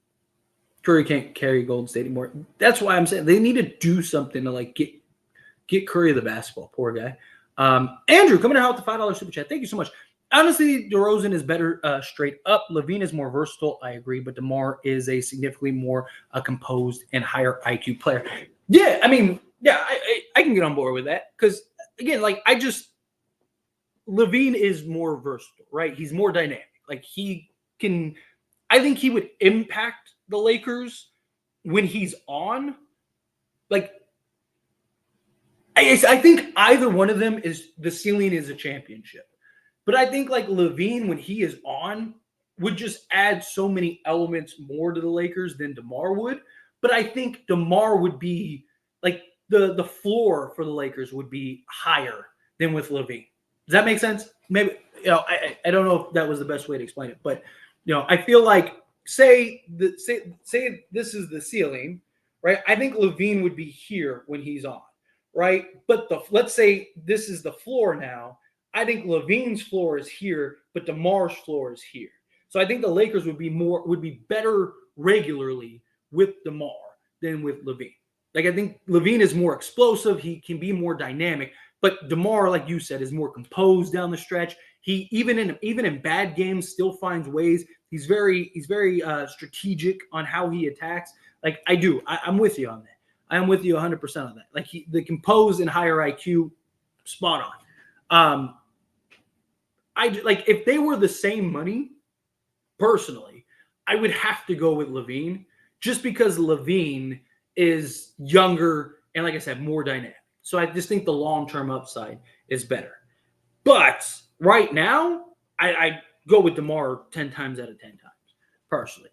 Curry can't carry Golden State anymore. That's why I'm saying they need to do something to like get Curry the basketball. Poor guy. Andrew coming out with the $5 super chat. Thank you so much. Honestly, DeRozan is better straight up. LaVine is more versatile. I agree, but DeMar is a significantly more composed and higher IQ player. Yeah, I can get on board with that because again, like LaVine is more versatile, right? He's more dynamic. Like I think he would impact the Lakers when he's on. Like, I think either one of them is the ceiling is a championship. But I think like LaVine, when he is on, would just add so many elements more to the Lakers than DeMar would. But I think DeMar would be like the floor for the Lakers would be higher than with LaVine. Does that make sense? Maybe, I don't know if that was the best way to explain it, but I feel like say this is the ceiling, right? I think LaVine would be here when he's on, right? But let's say this is the floor now. I think LaVine's floor is here, but DeMar's floor is here. So I think the Lakers would be better regularly with DeMar than with LaVine. Like, I think LaVine is more explosive. He can be more dynamic, but DeMar, like you said, is more composed down the stretch. He even in bad games still finds ways. He's very strategic on how he attacks. Like, I'm with you on that. I'm with you 100% on that. Like, the composed and higher IQ, spot on. if they were the same money, personally, I would have to go with Levine just because Levine is younger and, like I said, more dynamic. So I just think the long-term upside is better. But right now, I go with DeMar 10 times out of 10 times, personally.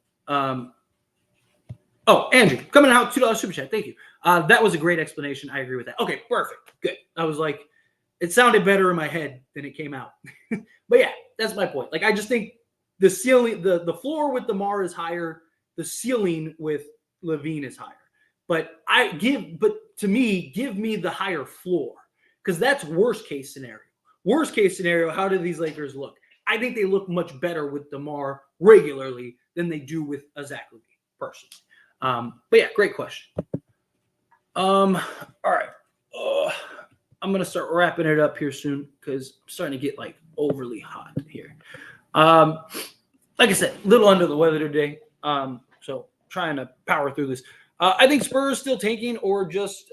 Andrew, coming out, $2 super chat. Thank you. That was a great explanation. I agree with that. Okay, perfect. Good. I was like, it sounded better in my head than it came out. But yeah, that's my point. Like, I just think the ceiling, the floor with DeMar is higher. The ceiling with Levine is higher. But to me, give me the higher floor because that's worst case scenario. Worst case scenario, how do these Lakers look? I think they look much better with DeMar regularly than they do with a Zach LaVine, personally. But yeah, great question. All right. I'm going to start wrapping it up here soon because I'm starting to get like overly hot here. Like I said, a little under the weather today. So trying to power through this. I think Spurs still tanking or just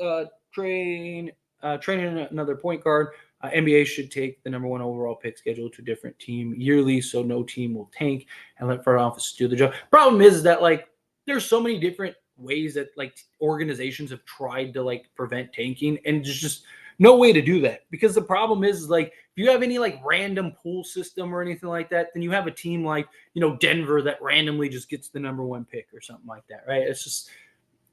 training another point guard. NBA should take the number 1 overall pick schedule to a different team yearly so no team will tank and let front office do the job. Problem is that like there's so many different ways that like organizations have tried to like prevent tanking and there's just no way to do that because the problem is like if you have any like random pool system or anything like that, then you have a team like, Denver that randomly just gets the number 1 pick or something like that, right? It's just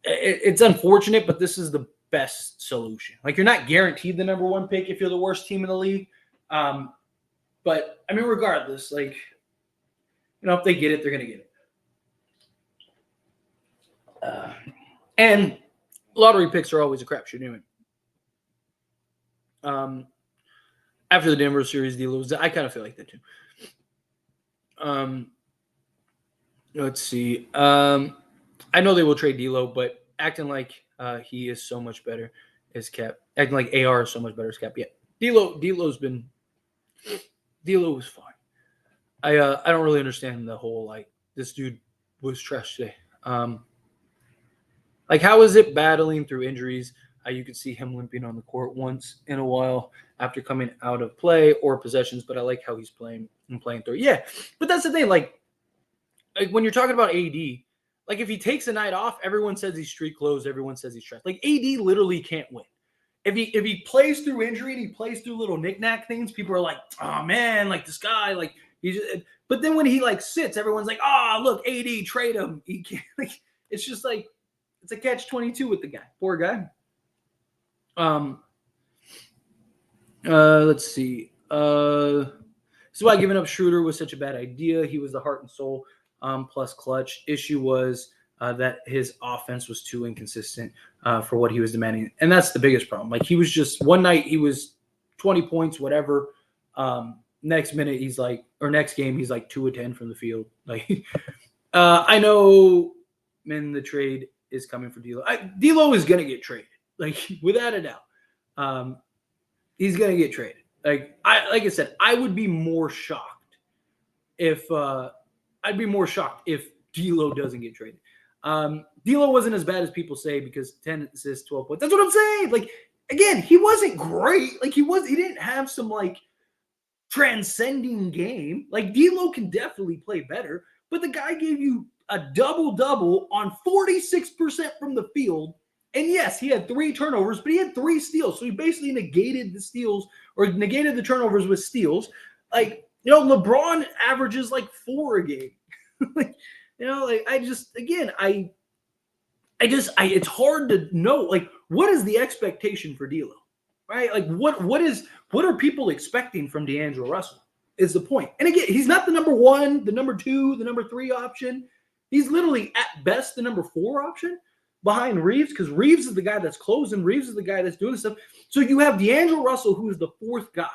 it's unfortunate, but this is the best solution. Like you're not guaranteed the number 1 pick if you're the worst team in the league. But I mean, regardless, like, if they get it, they're going to get it. And lottery picks are always a crapshoot anyway. After the Denver series deal, I kind of feel like that too. Let's see. I know they will trade D'Lo, but acting like he is so much better as Cap. Acting like AR is so much better as Cap. Yeah, D'Lo was fine. I don't really understand the whole like this dude was trash today. Like how is it battling through injuries? You could see him limping on the court once in a while after coming out of play or possessions, but I like how he's playing through. Yeah, but that's the thing. Like when you're talking about AD, like if he takes a night off, everyone says he's street clothes. Everyone says he's trash. Like AD literally can't win. If he plays through injury and he plays through little knickknack things, people are like, oh man, like this guy, like he's. But then when he like sits, everyone's like, oh look, AD, trade him. He can't. Like it's just like it's a catch-22 with the guy. Poor guy. Let's see. This is why giving up Schroeder was such a bad idea. He was the heart and soul, plus clutch. Issue was that his offense was too inconsistent for what he was demanding. And that's the biggest problem. Like he was just one night he was 20 points, whatever. Next minute he's like, or next game he's like 2 of 10 from the field. Like I know, man, the trade is coming for D'Lo. D'Lo is gonna get traded, like without a doubt. He's gonna get traded. Like I said, I would be more shocked if D'Lo doesn't get traded. D'Lo wasn't as bad as people say because 10 assists, 12 points. That's what I'm saying. Like again, he wasn't great. Like he didn't have some like transcending game. Like D'Lo can definitely play better, but the guy gave you a double-double on 46% from the field. And yes, he had 3 turnovers, but he had 3 steals. So he basically negated the steals or negated the turnovers with steals. Like, LeBron averages like 4 a game. Like, it's hard to know, like, what is the expectation for D'Lo, right? Like, what are people expecting from D'Angelo Russell is the point. And again, he's not the number 1, the number 2, the number 3 option. He's literally at best the number 4 option behind Reeves because Reeves is the guy that's closing. Reeves is the guy that's doing stuff. So you have D'Angelo Russell, who is the 4th guy.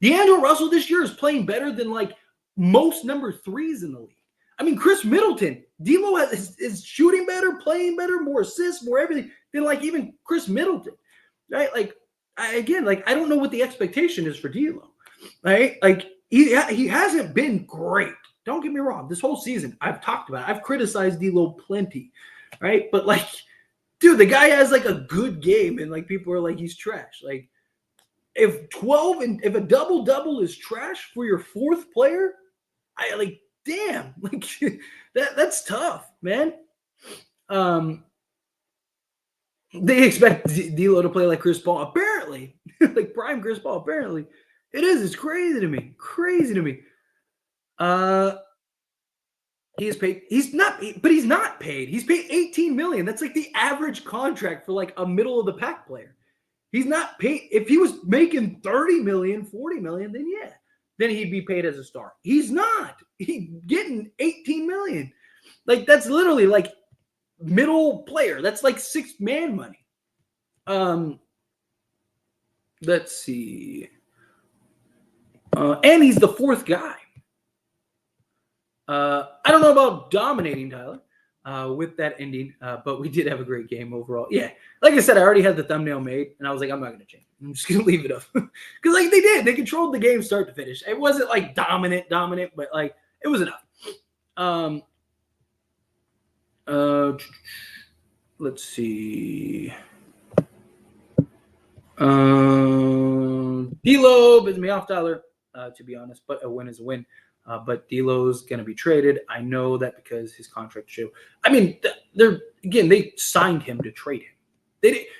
D'Angelo Russell this year is playing better than like most number 3s in the league. I mean, Chris Middleton, D'Lo is shooting better, playing better, more assists, more everything than like even Chris Middleton, right? Like I don't know what the expectation is for D'Lo, right? Like he hasn't been great. Don't get me wrong. This whole season, I've talked about it. I've criticized D'Lo plenty, right? But like, dude, the guy has like a good game, and like people are like he's trash. Like, if a double-double is trash for your fourth player, I like damn, like that's tough, man. They expect D'Lo to play like Chris Paul, apparently, like prime Chris Paul. Apparently, it is. It's crazy to me. Crazy to me. Uh, he is paid. But he's not paid. He's paid 18 million. That's like the average contract for like a middle of the pack player. He's not paid. If he was making 30 million, 40 million, then yeah, then he'd be paid as a star. He's not. He's getting 18 million. Like that's literally like middle player. That's like six-man money. Let's see. And he's the fourth guy. I don't know about dominating, Tyler, with that ending, but we did have a great game overall. Yeah, like I said, I already had the thumbnail made, and I was like, I'm not going to change. I'm just going to leave it up. Because like they did. They controlled the game start to finish. It wasn't like dominant, but like it was enough. Let's see. D'Lo is me off, Tyler, to be honest, but a win is a win. But D'Lo's going to be traded. I know that because his contract show. I mean, they signed him to trade him.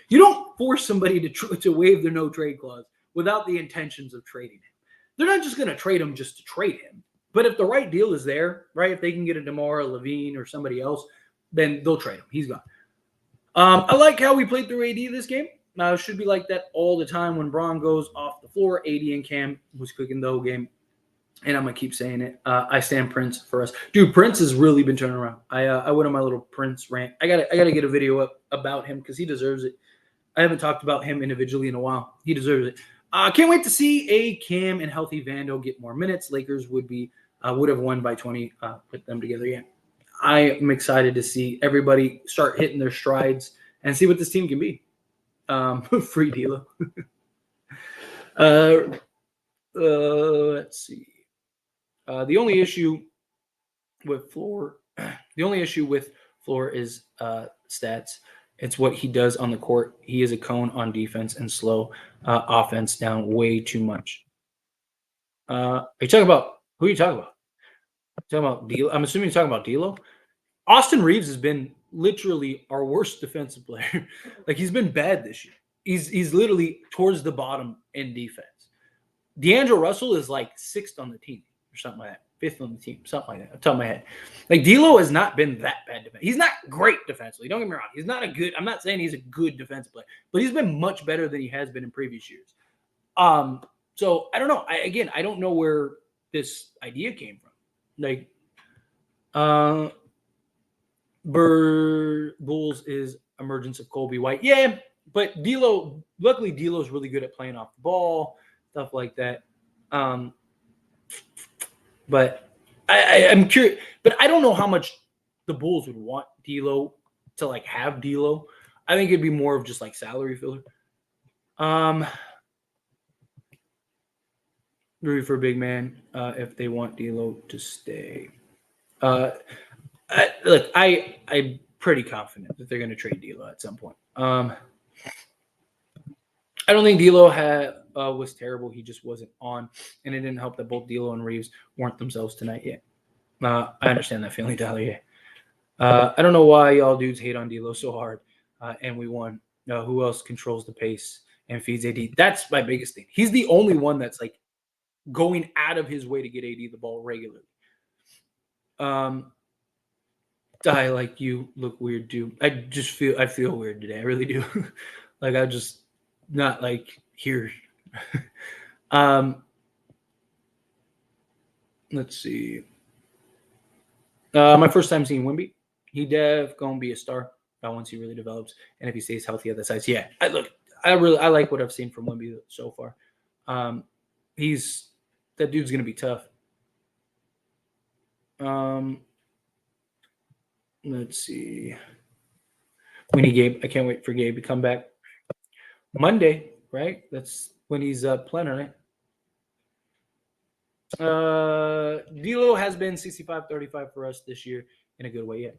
You don't force somebody to waive their no trade clause without the intentions of trading him. They're not just going to trade him just to trade him. But if the right deal is there, right, if they can get a DeMar, Levine, or somebody else, then they'll trade him. He's gone. I like how we played through AD this game. It should be like that all the time when Braun goes off the floor. AD and Cam was cooking the whole game. And I'm going to keep saying it. I stand Prince for us. Dude, Prince has really been turning around. I went on my little Prince rant. I gotta get a video up about him because he deserves it. I haven't talked about him individually in a while. He deserves it. Can't wait to see a Cam and healthy Vando get more minutes. Lakers would have won by 20. Put them together. Yeah. I am excited to see everybody start hitting their strides and see what this team can be. Free D'Lo. Let's see. The only issue with Floor is stats. It's what he does on the court. He is a cone on defense and slow offense down way too much. Are you talking about who are you talking about? Talking about D'Lo? I'm assuming you're talking about D'Lo. Austin Reeves has been literally our worst defensive player. Like he's been bad this year. He's literally towards the bottom in defense. D'Angelo Russell is like sixth on the team or something like that. Fifth on the team, something like that. Off the top of my head. Like D'Lo has not been that bad defensively. He's not great defensively. Don't get me wrong. He's not I'm not saying he's a good defensive player, but he's been much better than he has been in previous years. So I don't know. I don't know where this idea came from. Like, Bulls is emergence of Kobe White. Yeah, but luckily D'Lo's really good at playing off the ball, stuff like that. But I'm curious, but I don't know how much the Bulls would want D'Lo to like have D'Lo. I think it'd be more of just like salary filler. Root for big man if they want D'Lo to stay. I'm pretty confident that they're going to trade D'Lo at some point. I don't think D'Lo was terrible. He just wasn't on, and it didn't help that both D'Lo and Reeves weren't themselves tonight yet. I understand that feeling, Tyler. Yeah. I don't know why y'all dudes hate on D'Lo so hard, and we won. Who else controls the pace and feeds AD? That's my biggest thing. He's the only one that's like going out of his way to get AD the ball regularly. I like you look weird too. I feel weird today. I really do. Like I just not like here. Let's see. My first time seeing Wemby. He gonna be a star once he really develops, and if he stays healthy at the size. Yeah, I like what I've seen from Wemby so far. That dude's gonna be tough. Let's see. We need Gabe. I can't wait for Gabe to come back. Monday, right? That's when he's playing, right? D'Lo has been 65-35 for us this year in a good way.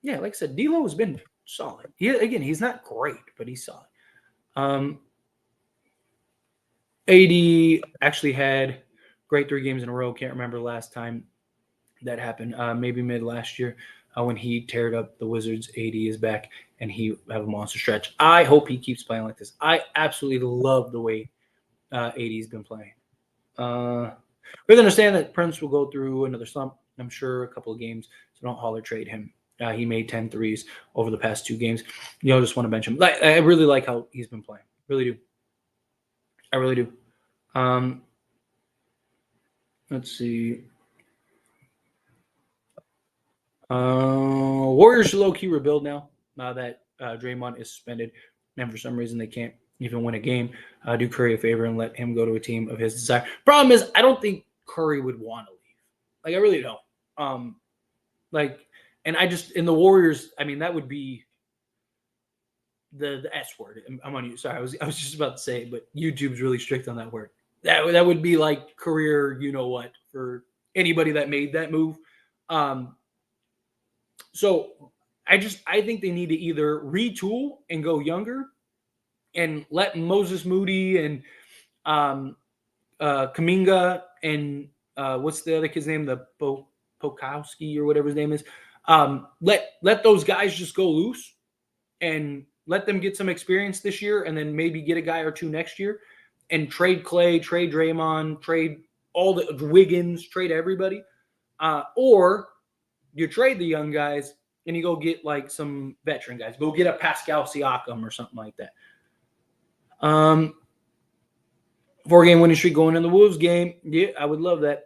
Yeah, like I said, D'Lo has been solid. He's not great, but he's solid. AD actually had great 3 games in a row. Can't remember last time that happened. Maybe mid last year when he teared up the Wizards. AD is back and he have a monster stretch. I hope he keeps playing like this. I absolutely love the way AD's been playing. We understand that Prince will go through another slump. I'm sure a couple of games, so don't holler trade him. He made 10 threes over the past 2 games. Just want to bench him. I really like how he's been playing. Really do. I really do. Let's see. Warriors should low-key rebuild now that Draymond is suspended. And for some reason, they can't even win a game. Do Curry a favor and let him go to a team of his desire. Problem is, I don't think Curry would want to leave. Like, I really don't. And I just, in the Warriors, I mean, that would be the S word. I'm on you. Sorry, I was just about to say it, but YouTube's really strict on that word. That would be like career, you know what, for anybody that made that move. So I think they need to either retool and go younger and let Moses Moody and Kuminga and what's the other kid's name? The Pokawski or whatever his name is. Let those guys just go loose and let them get some experience this year and then maybe get a guy or 2 next year and trade Clay, trade Draymond, trade all the Wiggins, trade everybody. Or you trade the young guys and you go get like some veteran guys. Go get a Pascal Siakam or something like that. 4-game winning streak going in the Wolves game. Yeah, I would love that.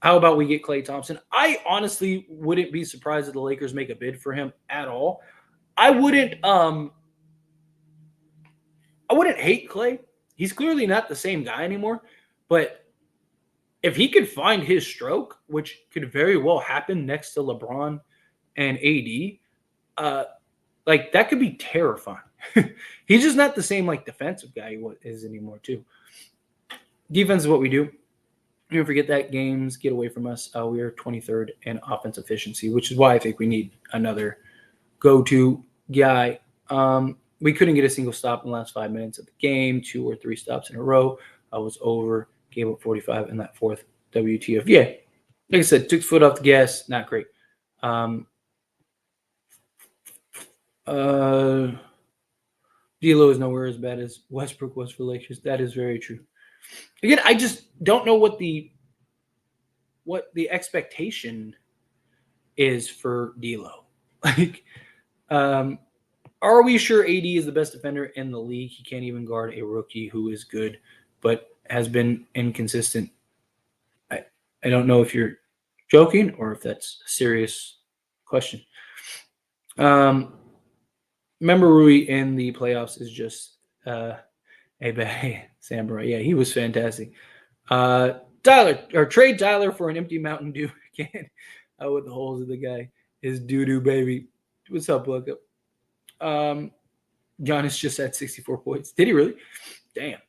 How about we get Klay Thompson? I honestly wouldn't be surprised if the Lakers make a bid for him at all. I wouldn't hate Klay. He's clearly not the same guy anymore, but if he could find his stroke, which could very well happen next to LeBron and AD, that could be terrifying. He's just not the same defensive guy he is anymore too. Defense is what we do. Don't forget that games get away from us. We are 23rd in offense efficiency, which is why I think we need another go-to guy. We couldn't get a single stop in the last 5 minutes of the game. 2 or 3 stops in a row. I was over. Gave up 45 in that 4th WTF. Yeah, like I said, took his foot off the gas. Not great. D'Lo is nowhere as bad as Westbrook was for Lakers. That is very true. Again, I just don't know what the expectation is for D'Lo. Are we sure AD is the best defender in the league? He can't even guard a rookie who is good, but has been inconsistent. I don't know if you're joking or if that's a serious question. Remember, Rui in the playoffs is just a bad samurai. Yeah, he was fantastic. Trade Tyler for an empty Mountain Dew again. With the holes of the guy. His doo-doo baby. What's up, look up? Giannis just had 64 points. Did he really? Damn.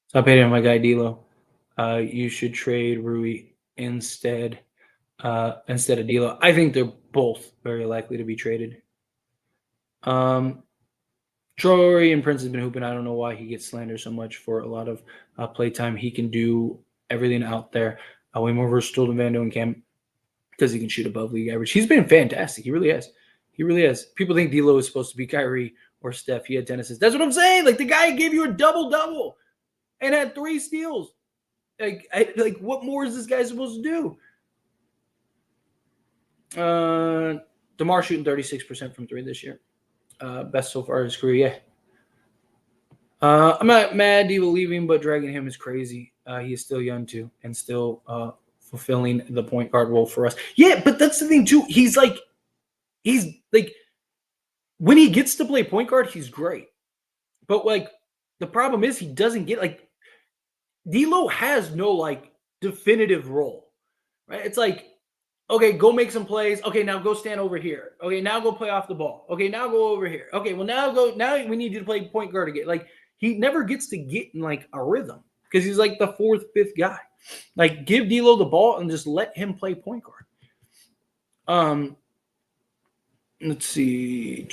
Stop hating on my guy D'Lo. You should trade Rui instead of D'Lo. I think they're both very likely to be traded. Troy and Prince has been hooping. I don't know why he gets slandered so much for a lot of playtime. He can do everything out there. Way more versatile than Vando and Cam because he can shoot above league average. He's been fantastic. He really has. He really has. People think D'Lo is supposed to be Kyrie or Steph. He had 10 assists. That's what I'm saying. The guy gave you a double-double and had 3 steals. What more is this guy supposed to do? DeMar shooting 36% from 3 this year. Best so far in his career, yeah. I'm not mad D'Lo leaving, but dragging him is crazy. He is still young too, and still fulfilling the point guard role for us. Yeah, but that's the thing too. He's when he gets to play point guard, he's great. But the problem is he doesn't get D'Lo has no definitive role, right? It's okay, go make some plays. Okay, now go stand over here. Okay, now go play off the ball. Okay, now go over here. Okay, well now we need you to play point guard again. He never gets to get in a rhythm because he's the 4th, 5th guy. Give D'Lo the ball and just let him play point guard. Let's see.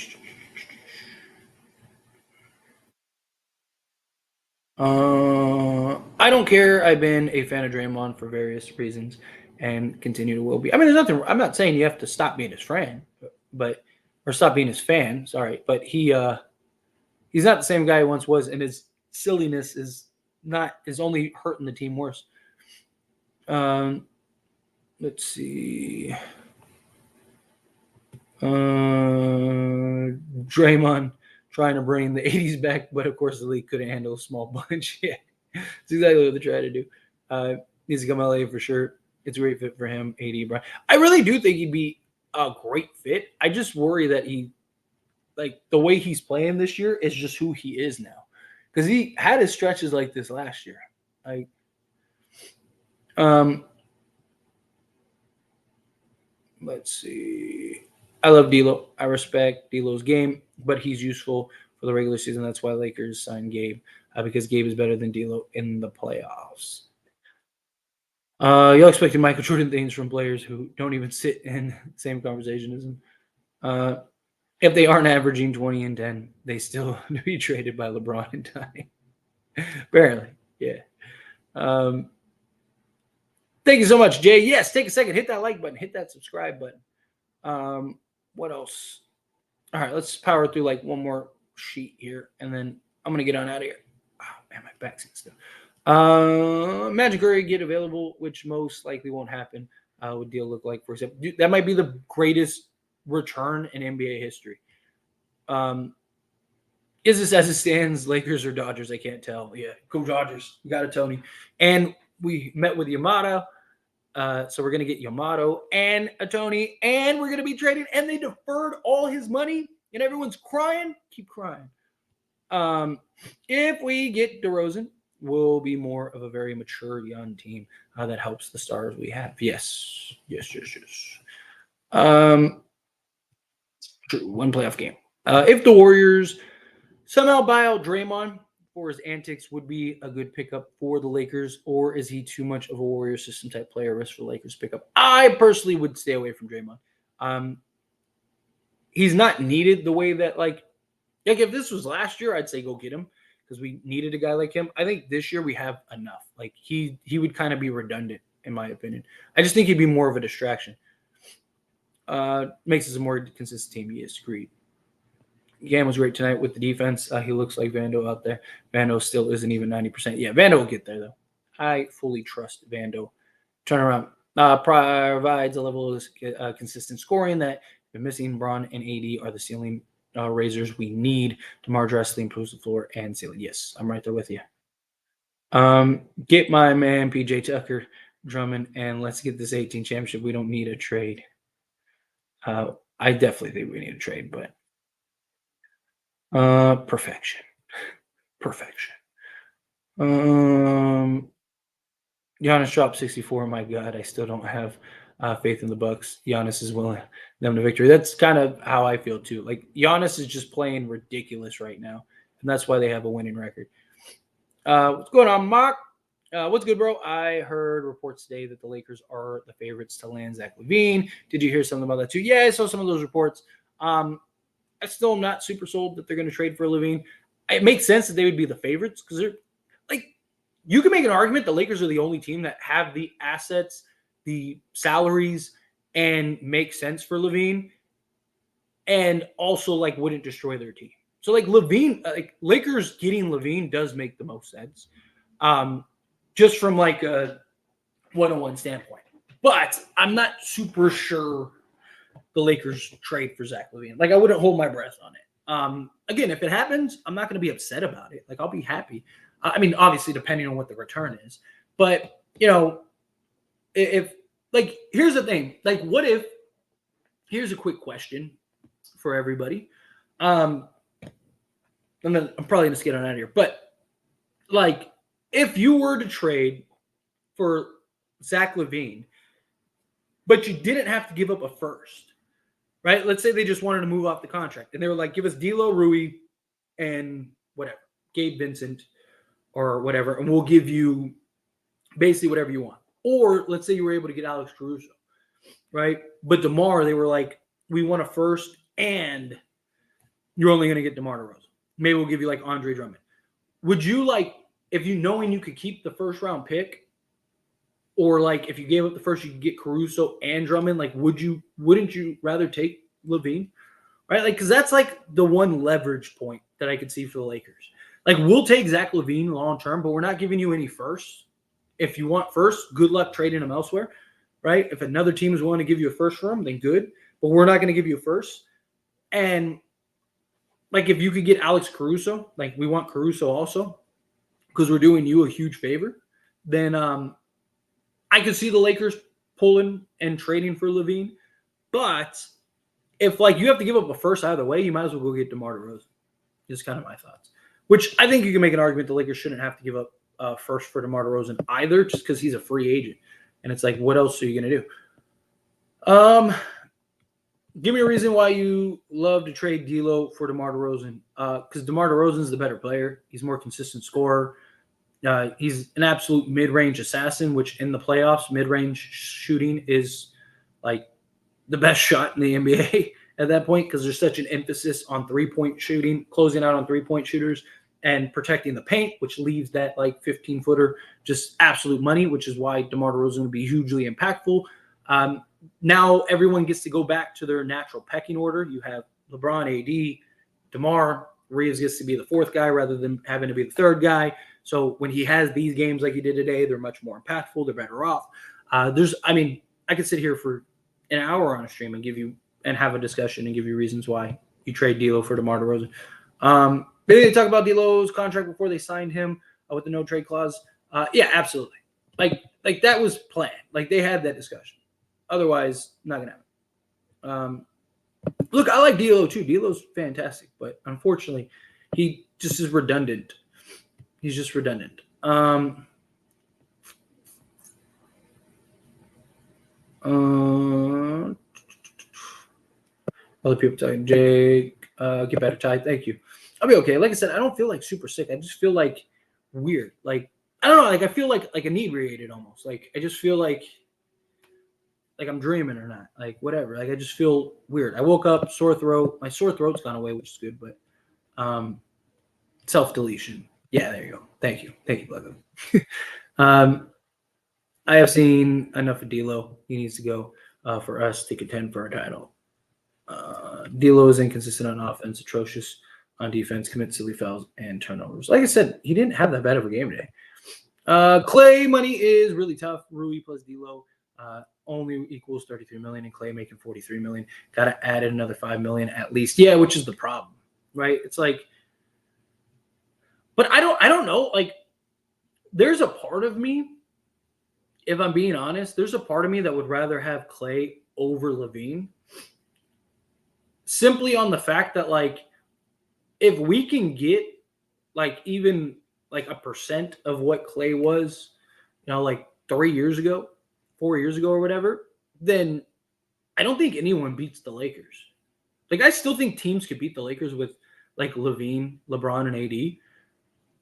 I don't care. I've been a fan of Draymond for various reasons and continue to will be. I mean, there's nothing. I'm not saying you have to stop being his friend, but or stop being his fan. Sorry, but he's not the same guy he once was, and his silliness is only hurting the team worse. Let's see. Draymond trying to bring the 80s back, but of course the league couldn't handle a small bunch. Yeah, it's exactly what they try to do. Needs to come LA for sure. It's a great fit for him. 80, Brian. I really do think he'd be a great fit. I just worry that the way he's playing this year is just who he is now, because he had his stretches like this last year. Let's see. I love D'Lo. I respect D'Lo's game, but he's useful for the regular season. That's why Lakers signed Gabe, because Gabe is better than D'Lo in the playoffs. Y'all expecting Michael Jordan things from players who don't even sit in the same conversation as him. If they aren't averaging 20 and 10, they still be traded by LeBron and time. Apparently, yeah. Thank you so much, Jay. Yes, take a second, hit that like button, hit that subscribe button. What else? All right, let's power through like one more sheet here, and then I'm gonna get on out of here. Oh man, my back's still. Magic Curry get available, which most likely won't happen. What deal look like, for example? That might be the greatest return in NBA history. Is this as it stands, Lakers or Dodgers? I can't tell. Yeah, go Dodgers. You got it, Tony. And we met with Yamato. So we're going to get Yamato and a Tony, and we're going to be trading. And they deferred all his money, and everyone's crying. Keep crying. If we get DeRozan, we'll be more of a very mature young team that helps the stars we have. Yes. True. One playoff game. If the Warriors somehow buy out Draymond for his antics, would be a good pickup for the Lakers, or is he too much of a Warrior system type player risk for Lakers pickup? I personally would stay away from Draymond. He's not needed the way that like if this was last year, I'd say go get him because we needed a guy like him. I think this year we have enough. Like he would kind of be redundant in my opinion. I just think he'd be more of a distraction. Makes us a more consistent team. Yes, agreed. Gam was great tonight with the defense. He looks like Vando out there. Vando still isn't even 90%. Yeah, Vando will get there, though. I fully trust Vando. Turnaround provides a level of consistent scoring that been missing. Braun and AD are the ceiling raisers we need. DeMar drastically improves the floor and ceiling. Yes, I'm right there with you. Get my man PJ Tucker, Drummond, and let's get this 18 championship. We don't need a trade. I definitely think we need a trade, but perfection. Giannis dropped 64. My God, I still don't have faith in the Bucks. Giannis is willing them to victory. That's kind of how I feel too. Like Giannis is just playing ridiculous right now, and that's why they have a winning record. What's going on, Mark? What's good, bro? I heard reports today that the Lakers are the favorites to land Zach LaVine. Did you hear something about that too? Yeah, I saw some of those reports. I still am not super sold that they're going to trade for LaVine. It makes sense that they would be the favorites because they're like, you can make an argument the Lakers are the only team that have the assets, the salaries, and make sense for LaVine, and also like wouldn't destroy their team. So like LaVine, like Lakers getting LaVine does make the most sense, just from like a one-on-one standpoint. But I'm not super sure the Lakers trade for Zach LaVine. Like I wouldn't hold my breath on it. Again, if it happens, I'm not going to be upset about it. Like I'll be happy. I mean, obviously depending on what the return is, but if like, here's the thing, like what if, here's a quick question for everybody. I'm probably going to get on out of here, but like if you were to trade for Zach LaVine, but you didn't have to give up a first, right? Let's say they just wanted to move off the contract and they were like, give us D'Lo, Rui, and whatever, Gabe Vincent or whatever, and we'll give you basically whatever you want. Or let's say you were able to get Alex Caruso. right? But DeMar, they were like, we want a first, and you're only going to get DeMar DeRozan. Maybe we'll give you like Andre Drummond. Would you like, if you knowing you could keep the first round pick, or like if you gave up the first, you could get Caruso and Drummond, like wouldn't you rather take LaVine? Right? Like, because that's like the one leverage point that I could see for the Lakers. Like, we'll take Zach LaVine long term, but we're not giving you any first. If you want first, good luck trading them elsewhere, right? If another team is willing to give you a first for him, then good. But we're not going to give you a first. And like, if you could get Alex Caruso, like we want Caruso also, because we're doing you a huge favor, then I could see the Lakers pulling and trading for LaVine. But if like you have to give up a first either way, you might as well go get DeMar DeRozan. Just kind of my thoughts. Which I think you can make an argument the Lakers shouldn't have to give up first for DeMar DeRozan either, just because he's a free agent. And it's like, what else are you going to do? Give me a reason why you love to trade D'Lo for DeMar DeRozan. Because DeMar DeRozan is the better player. He's more consistent scorer. He's an absolute mid-range assassin, which in the playoffs, mid-range shooting is like the best shot in the NBA at that point, because there's such an emphasis on three-point shooting, closing out on three-point shooters, and protecting the paint, which leaves that like 15-footer just absolute money, which is why DeMar DeRozan would be hugely impactful. Now everyone gets to go back to their natural pecking order. You have LeBron, AD, DeMar. Reeves gets to be the fourth guy rather than having to be the third guy. So when he has these games like he did today, they're much more impactful. They're better off. I could sit here for an hour on a stream and have a discussion and give you reasons why you trade D'Lo for DeMar DeRozan. Maybe they talk about D'Lo's contract before they signed him with the no trade clause. Yeah, absolutely. Like that was planned. Like they had that discussion. Otherwise, not gonna happen. Look, I like D'Lo too. D'Lo's fantastic, but unfortunately, he just is redundant. He's just redundant. Other people talking, Jake, get better, Ty. Thank you. I'll be okay. Like I said, I don't feel like super sick. I just feel like weird. Like, I don't know. Like, I feel like inebriated almost. Like, I just feel like I'm dreaming or not. Like, whatever. Like, I just feel weird. I woke up, sore throat. My sore throat's gone away, which is good, but self-deletion. Yeah, there you go. Thank you. Thank you, Blacko. I have seen enough of D'Lo. He needs to go for us to contend for a title. D'Lo is inconsistent on offense, atrocious on defense, commits silly fouls and turnovers. Like I said, he didn't have that bad of a game today. Clay money is really tough. Rui plus D'Lo only equals $33 million, and Clay making $43 million. Got to add another $5 million at least. Yeah, which is the problem, right? It's like, but I don't know. Like, there's a part of me, if I'm being honest, there's a part of me that would rather have Clay over LaVine, simply on the fact that, like, if we can get like even like a percent of what Clay was, like 3 years ago, 4 years ago or whatever, then I don't think anyone beats the Lakers. Like, I still think teams could beat the Lakers with like LaVine, LeBron, and AD.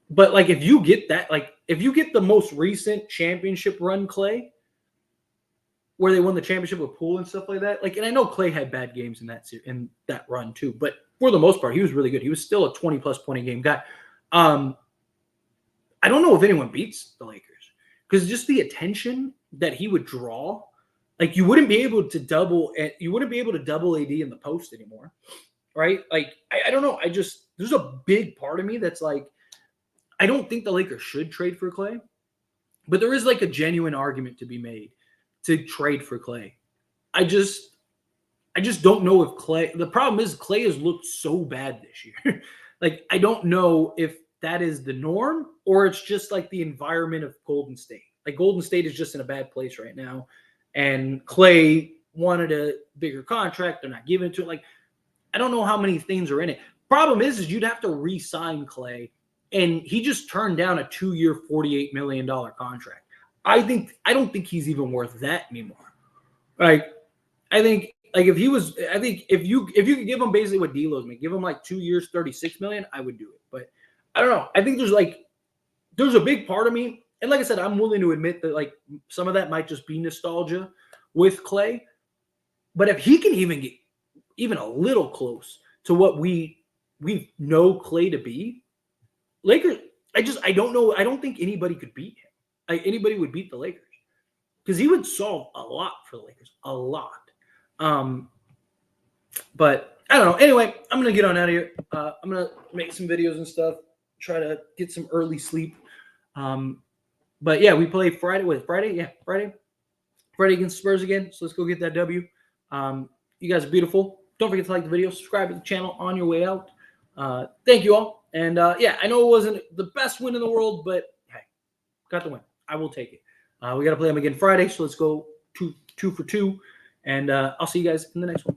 But like, if you get that, like if you get the most recent championship run Clay, where they won the championship with Poole and stuff like that, like, and I know Clay had bad games in that run too, but for the most part, he was really good. He was still a 20-plus point a game guy. I don't know if anyone beats the Lakers, because just the attention that he would draw, like you wouldn't be able to double AD in the post anymore, right? Like, I don't know. There's a big part of me that's like, I don't think the Lakers should trade for Clay, but there is like a genuine argument to be made to trade for Clay. I just don't know if Clay – the problem is Clay has looked so bad this year. Like, I don't know if that is the norm or it's just like the environment of Golden State. Like, Golden State is just in a bad place right now, and Clay wanted a bigger contract. They're not giving it to it. Like, I don't know how many things are in it. Problem is you'd have to re-sign Clay, and he just turned down a 2-year, $48 million contract. I don't think he's even worth that anymore. Like, I think if you could give him basically what D'Lo's making, give him like 2 years, $36 million, I would do it. But I don't know. I think there's a big part of me, and like I said, I'm willing to admit that like some of that might just be nostalgia with Clay. But if he can even get even a little close to what we know Clay to be, Lakers, I don't know. I don't think anybody could beat him. Anybody would beat the Lakers because he would solve a lot for the Lakers, a lot. But I don't know. Anyway, I'm gonna get on out of here. I'm gonna make some videos and stuff. Try to get some early sleep. But yeah, we play Friday. What, Friday? Yeah, Friday. Friday against Spurs again. So let's go get that W. You guys are beautiful. Don't forget to like the video, subscribe to the channel on your way out. Thank you all. And yeah, I know it wasn't the best win in the world, but hey, got the win. I will take it. We got to play them again Friday, so let's go two for two. And I'll see you guys in the next one.